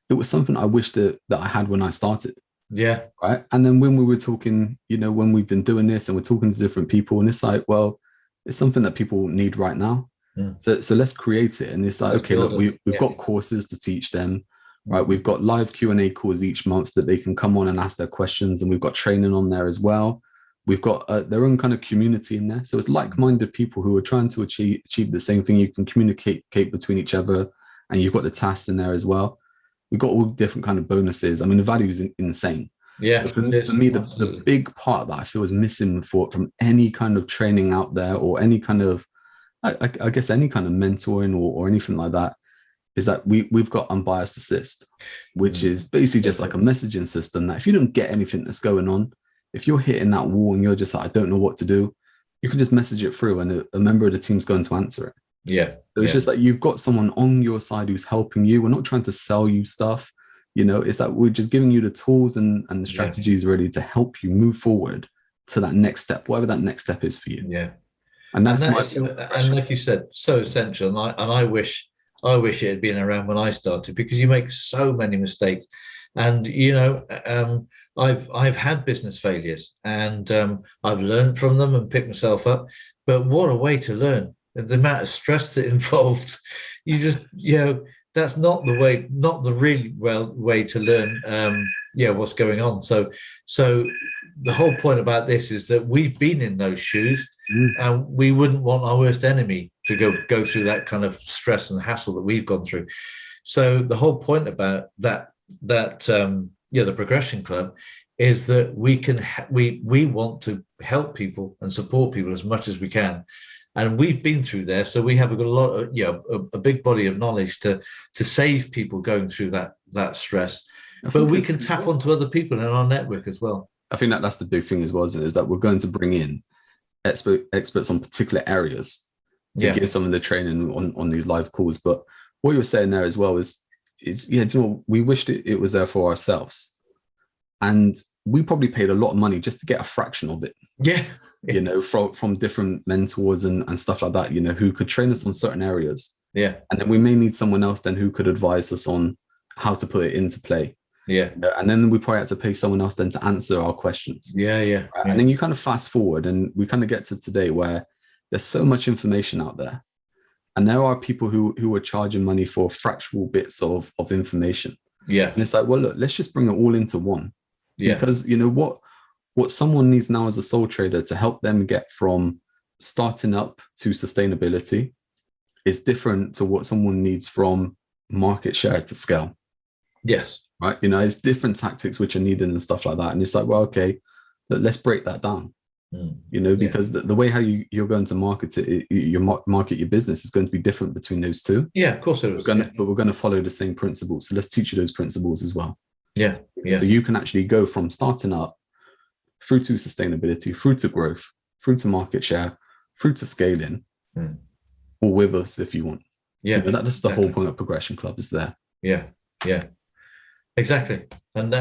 it was something I wish that I had when I started. Right. And then when we were talking, when we've been doing this and we're talking to different people, and it's like, well, it's something that people need right now. So let's create it. And it's like, okay, look, we've got courses to teach them, right? We've got live Q&A calls each month that they can come on and ask their questions. And we've got training on there as well. We've got their own kind of community in there. So it's like-minded people who are trying to achieve the same thing. You can communicate between each other, and you've got the tasks in there as well. We've got all different kind of bonuses. I mean, the value is insane. For me, the big part that I feel is missing from any kind of training out there, or any kind of, I guess, any kind of mentoring or anything like that, is that we've got Unbiased Assist, which is basically just like a messaging system that if you don't get anything that's going on, if you're hitting that wall and you're just like, I don't know what to do, you can just message it through and a member of the team's going to answer it. So it's just like you've got someone on your side who's helping you. We're not trying to sell you stuff. It's that we're just giving you the tools and the strategies really to help you move forward to that next step, whatever that next step is for you. Yeah. And And that's that my is, and like you said, so essential. And I wish it had been around when I started, because you make so many mistakes. And I've had business failures, and I've learned from them and picked myself up. But what a way to learn! The amount of stress that involved, that's not the way, not the really well way to learn. What's going on. So the whole point about this is that we've been in those shoes, and we wouldn't want our worst enemy to go through that kind of stress and hassle that we've gone through. So the whole point about the Progression Club is that we want to help people and support people as much as we can. And we've been through there, so we have a lot of, a big body of knowledge to save people going through that stress. But we can tap onto other people in our network as well. I think that's the big thing as well, is that we're going to bring in experts on particular areas to give some of the training on these live calls. But what you were saying there as well is we wished it was there for ourselves, and we probably paid a lot of money just to get a fraction of it. From different mentors and stuff like that, who could train us on certain areas. And then we may need someone else then who could advise us on how to put it into play. And then we probably had to pay someone else then to answer our questions. And then you kind of fast forward, and we kind of get to today, where there's so much information out there, and there are people who are charging money for fractional bits of information. And it's like, well, look, let's just bring it all into one. Because what someone needs now as a sole trader to help them get from starting up to sustainability is different to what someone needs from market share to scale. Right. It's different tactics which are needed and stuff like that. And it's like, well, okay, let's break that down. Because the way how you're going to market it, market your business is going to be different between those two. Of course it is. But we're going to follow the same principles. So let's teach you those principles as well. So you can actually go from starting up through to sustainability, through to growth, through to market share, through to scaling, or with us if you want. That's the whole point of Progression Club, is there. Exactly. And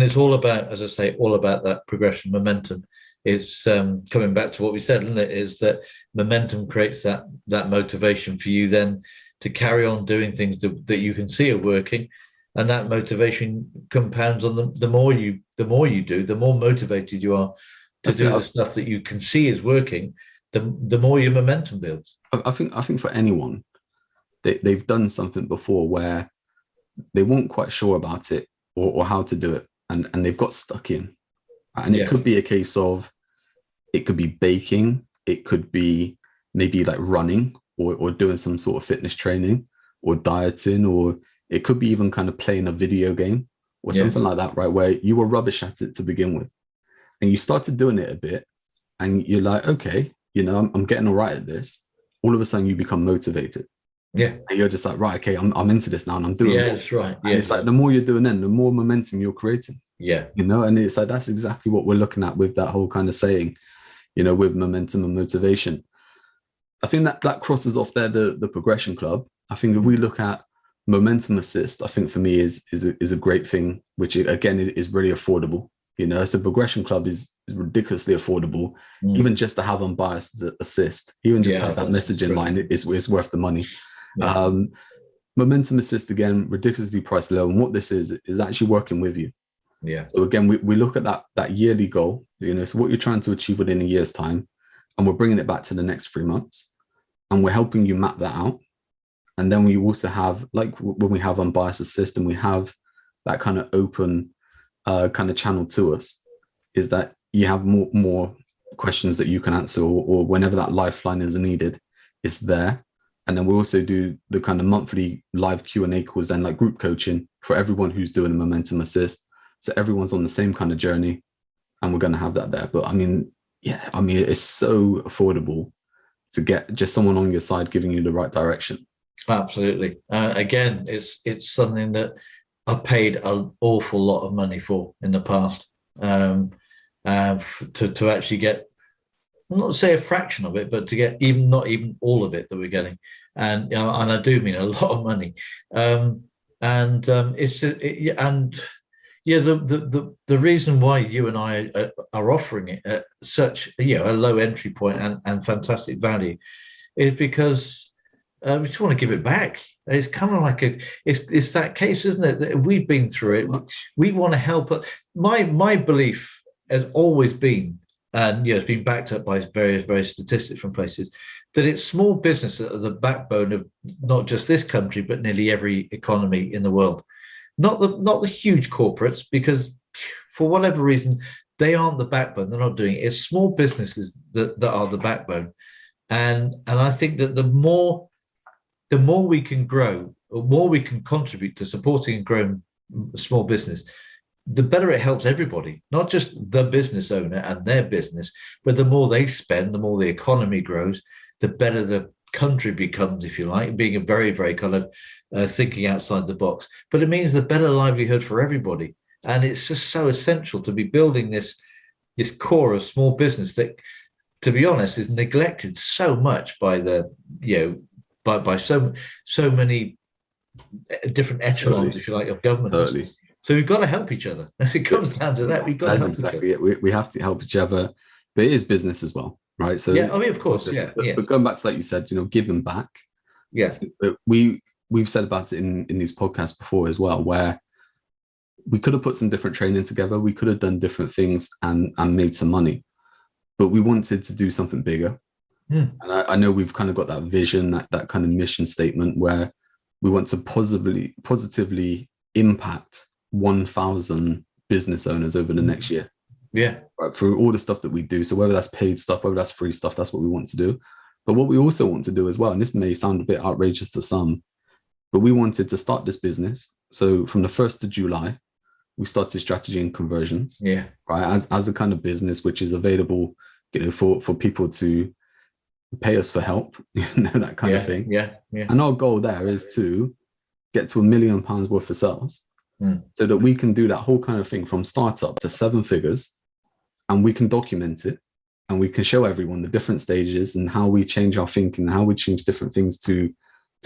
it's all about, as I say, all about that progression momentum. It's coming back to what we said, isn't it? Is that momentum creates that motivation for you then to carry on doing things that you can see are working, and that motivation compounds on the more you do, the more motivated you are to do the stuff that you can see is working. The more your momentum builds. I think for anyone, they've done something before where they weren't quite sure about it or how to do it, and they've got stuck in. And it could be a case of, it could be baking, it could be maybe like running or doing some sort of fitness training or dieting, or it could be even kind of playing a video game or something like that, right? Where you were rubbish at it to begin with, and you started doing it a bit, and you're like, okay, I'm getting all right at this. All of a sudden you become motivated. And you're just like, right, okay, I'm into this now, and I'm doing it. That's right. And it's like, the more you're doing then, the more momentum you're creating. And it's like, that's exactly what we're looking at with that whole kind of saying, with momentum and motivation. I think that crosses off there the Progression Club. I think if we look at Momentum Assist, I think for me is a great thing, which again is really affordable. So Progression Club is ridiculously affordable. Even just to have unbiased assist, even just to have that messaging line is worth the money. Momentum Assist, again, ridiculously priced low, and what this is actually working with you. So again, we look at that yearly goal, so what you're trying to achieve within a year's time, and we're bringing it back to the next 3 months, and we're helping you map that out. And then we also have, like when we have unbiased assist and we have that kind of open kind of channel to us, is that you have more questions that you can answer, or whenever that lifeline is needed, it's there. And then we also do the kind of monthly live Q&A calls and like group coaching for everyone who's doing a Momentum Assist. So everyone's on the same kind of journey, and we're going to have that there. But I mean, it's so affordable to get just someone on your side giving you the right direction. Absolutely. Again, it's something that I paid an awful lot of money for in the past, to actually get, not to say a fraction of it, but to get not even all of it that we're getting. And I do mean a lot of money. The reason why you and I are offering it at such a low entry point and fantastic value is because we just want to give it back. It's kind of like it's that case, isn't it? That we've been through it. We want to help. My belief has always been, and it's been backed up by various statistics from places, that it's small business that are the backbone of not just this country but nearly every economy in the world. Not the huge corporates, because for whatever reason they aren't the backbone. They're not doing it. It's small businesses that are the backbone, and I think that the more we can grow, or more we can contribute to supporting and growing small business, the better it helps everybody, not just the business owner and their business, but the more they spend, the more the economy grows, the better the country becomes, if you like, being a very, very kind of thinking outside the box. But it means the better livelihood for everybody. And it's just so essential to be building this core of small business that, to be honest, is neglected so much by by so many different echelons, if you like, of government. Totally. So we've got to help each other. It comes down to that. We've got That's to help exactly it. We have to help each other, but it is business as well, right? So yeah, I mean, of course, but going back to, like you said, giving back. Yeah, we've said about it in these podcasts before as well, where we could have put some different training together. We could have done different things and made some money, but we wanted to do something bigger. And I know we've kind of got that vision, that kind of mission statement where we want to positively impact 1,000 business owners over the next year. Yeah. Right, through all the stuff that we do. So whether that's paid stuff, whether that's free stuff, that's what we want to do. But what we also want to do as well, and this may sound a bit outrageous to some, but we wanted to start this business. So from the 1st of July, we started Strategy and Conversions. Yeah. Right. As a kind of business which is available, for people to pay us for help, that kind of thing. Yeah. And our goal there is to get to £1 million worth of sales, so that we can do that whole kind of thing from startup to 7 figures, and we can document it, and we can show everyone the different stages and how we change our thinking, how we change different things to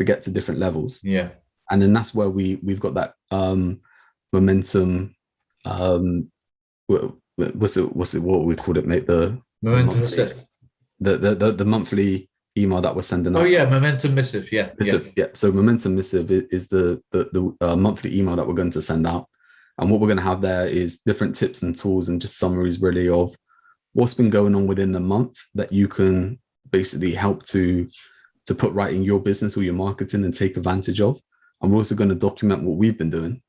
get to different levels. Yeah. And then that's where we've got that momentum. What we called it, mate? The Momentum assist. The monthly email that we're sending out. Oh yeah, Momentum Missive. Yeah. So Momentum Missive is the monthly email that we're going to send out, and what we're going to have there is different tips and tools and just summaries really of what's been going on within the month that you can basically help to put right in your business or your marketing and take advantage of. And we're also going to document what we've been doing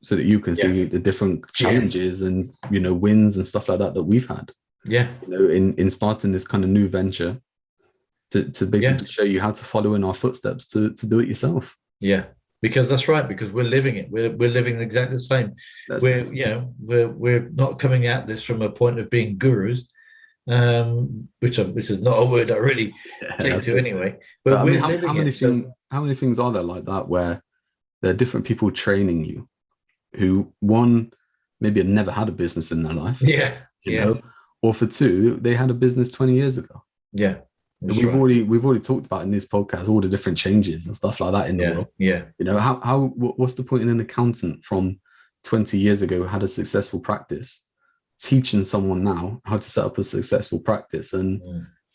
so that you can see the different challenges and wins and stuff like that we've had. Yeah. In starting this kind of new venture, to basically show you how to follow in our footsteps to do it yourself. Yeah, because that's right. Because we're living it. We're living exactly the same. We're not coming at this from a point of being gurus, which is not a word I really take to anyway. But we're how many things are there like that where there are different people training you who, one, maybe had never had a business in their life. Or for two, they had a business 20 years ago. Yeah. We've already talked about in this podcast all the different changes and stuff like that in the world. Yeah. What's the point in an accountant from 20 years ago who had a successful practice teaching someone now how to set up a successful practice? And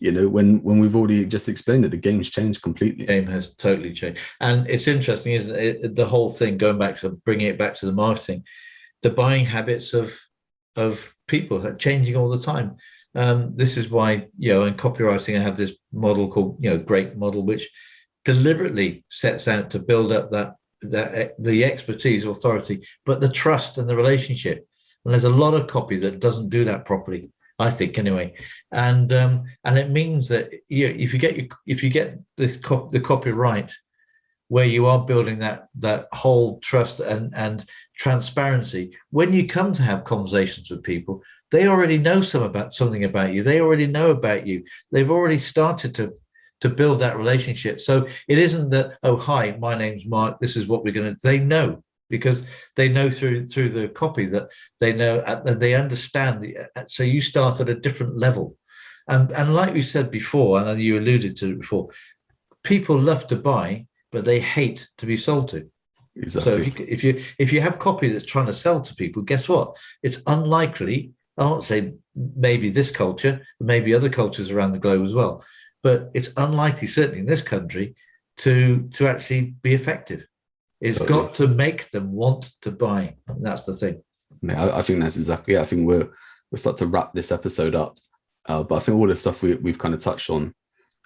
when we've already just explained it, the game's changed completely. The game has totally changed. And it's interesting, isn't it? The whole thing, going back to bringing it back to the marketing, the buying habits of people are changing all the time. This is why, in copywriting, I have this model called, GREAT model, which deliberately sets out to build up that the expertise, authority, but the trust and the relationship. And there's a lot of copy that doesn't do that properly, I think, anyway. And it means that if you get the copy right, where you are building that whole trust and transparency, when you come to have conversations with people, they already know something about you. They already know about you. They've already started to build that relationship. So it isn't that, oh, hi, my name's Mark, this is what we're going to. They know, because they know through the copy that they know, that they understand. So you start at a different level. And like we said before, and you alluded to it before, people love to buy, but they hate to be sold to. So Exactly. if you have copy that's trying to sell to people, guess what? It's unlikely. I won't say maybe this culture, maybe other cultures around the globe as well, but it's unlikely, certainly in this country, to actually be effective. It's Totally. got to make them want to buy. And that's the thing. Yeah, I think that's exactly it. I think we'll start to wrap this episode up. But I think all the stuff we've kind of touched on,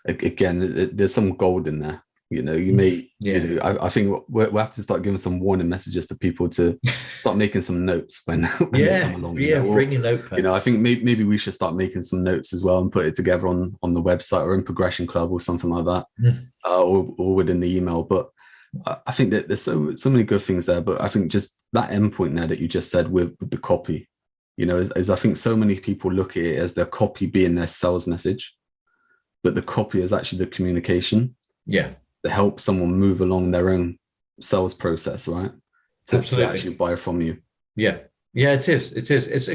again, there's some gold in there. You know, you may, Yeah. you know, I think we'll have to start giving some warning messages to people to start making some notes when they come along. Yeah, bring your notepad. You know, I think maybe we should start making some notes as well and put it together on the website or in Progression Club or something like that, or within the email. But I think that there's so many good things there. But I think just that endpoint there that you just said with the copy, you know, is I think so many people look at it as their copy being their sales message, but the copy is actually the communication. Yeah. To help someone move along their own sales process, right? To actually buy from you. Yeah. Yeah, it is. It is. It's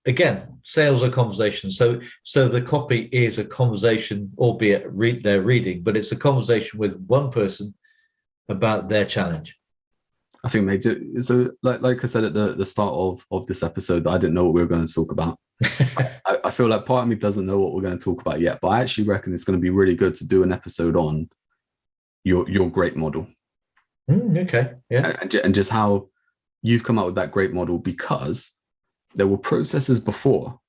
again, sales are conversation. So the copy is a conversation, albeit they're reading, but it's a conversation with one person about their challenge. I think, mate. So, like I said at the start of this episode, that I didn't know what we were going to talk about. I feel like part of me doesn't know what we're going to talk about yet, but I actually reckon it's going to be really good to do an episode on your great model. Okay. Yeah. And just how you've come up with that great model, because there were processes before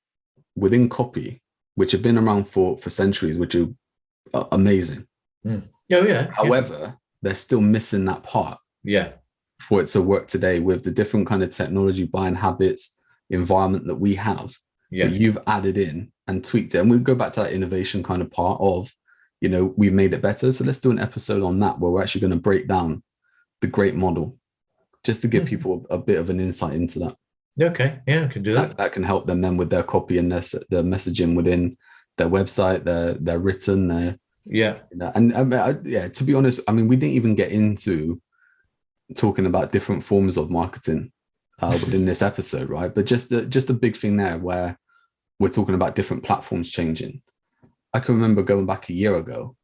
within copy which have been around for centuries, which are amazing. Oh yeah. However, they're still missing that part. Yeah. For it to work today with the different kind of technology, buying habits, environment that we have. Yeah. That you've added in and tweaked it. And we'll go back to that innovation kind of part of, you know, we've made it better. So let's do an episode on that where we're actually going to break down the great model, just to give people a bit of an insight into that. Okay. Yeah, I can do that. That can help them then with their copy and their messaging within their website, their written, their yeah. You know, and yeah, to be honest, I mean, we didn't even get into talking about different forms of marketing within this episode, right? But just a big thing there where we're talking about different platforms changing. I can remember going back a year ago,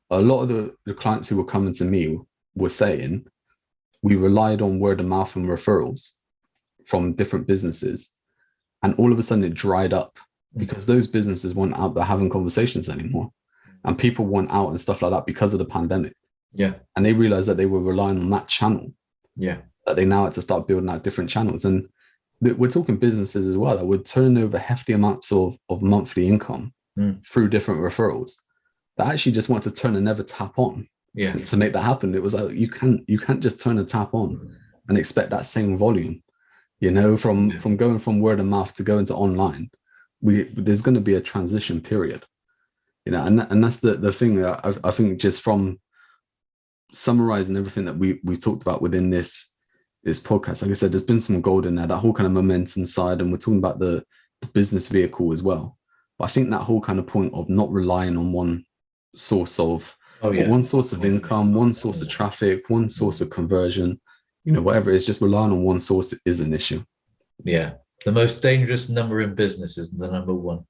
a lot of the clients who were coming to me were saying we relied on word of mouth and referrals from different businesses. And all of a sudden it dried up because those businesses weren't out there having conversations anymore. And people weren't out and stuff like that because of the pandemic. Yeah. And they realized that they were relying on that channel. Yeah. That they now had to start building out different channels. And we're talking businesses as well that would turn over hefty amounts of monthly income through different referrals that actually just want to turn and never tap on. Yeah. And to make that happen, it was like you can't just turn a tap on and expect that same volume. You know, from going from word of mouth to going to online, there's going to be a transition period. You know, and that's the thing that I think, just from summarizing everything that we talked about within this podcast, like I said, there's been some gold in there, that whole kind of momentum side, and we're talking about the business vehicle as well. But I think that whole kind of point of not relying on one source of one source of income, one source of traffic, one source of conversion, you know, whatever it is, just relying on one source is an issue. Yeah. The most dangerous number in business is the number one.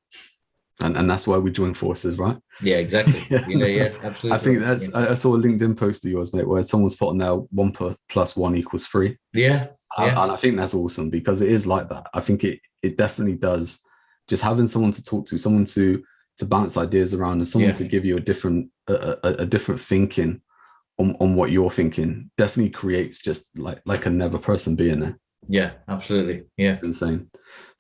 And that's why we join forces, right? Yeah, exactly. Yeah, absolutely. I think that's, I saw a LinkedIn post of yours, mate, where someone's put on there 1 + 1 = 3. Yeah. And I think that's awesome, because it is like that. I think it definitely does. Just having someone to talk to, someone to bounce ideas around, and someone to give you a different thinking on what you're thinking, definitely creates just like another person being there. Yeah, absolutely. Yeah. It's insane.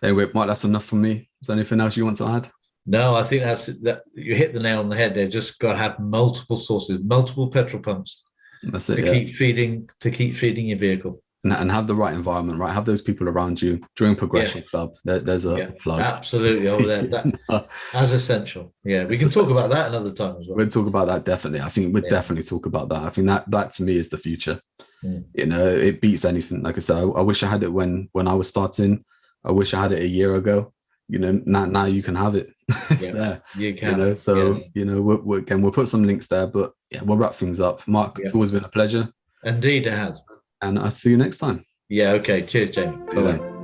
Anyway, Mike, that's enough from me. Is there anything else you want to add? No, I think that you hit the nail on the head there. Just got to have multiple sources, multiple petrol pumps. That's it. To keep feeding your vehicle. And have the right environment, right? Have those people around you. During Progression Club, there's a plug. Absolutely, over there. That, as essential. Yeah, we can talk about that another time as well. We'll talk about that, definitely. I think we'll definitely talk about that. I think that to me is the future. You know, it beats anything. Like I said, I wish I had it when I was starting. I wish I had it a year ago. You know, now you can have it. It's there. You can. You know, so you know, we'll put some links there. But yeah, we'll wrap things up. Mark, it's always been a pleasure. Indeed, it has. And I'll see you next time. Yeah. Okay. Cheers, Jamie. Bye.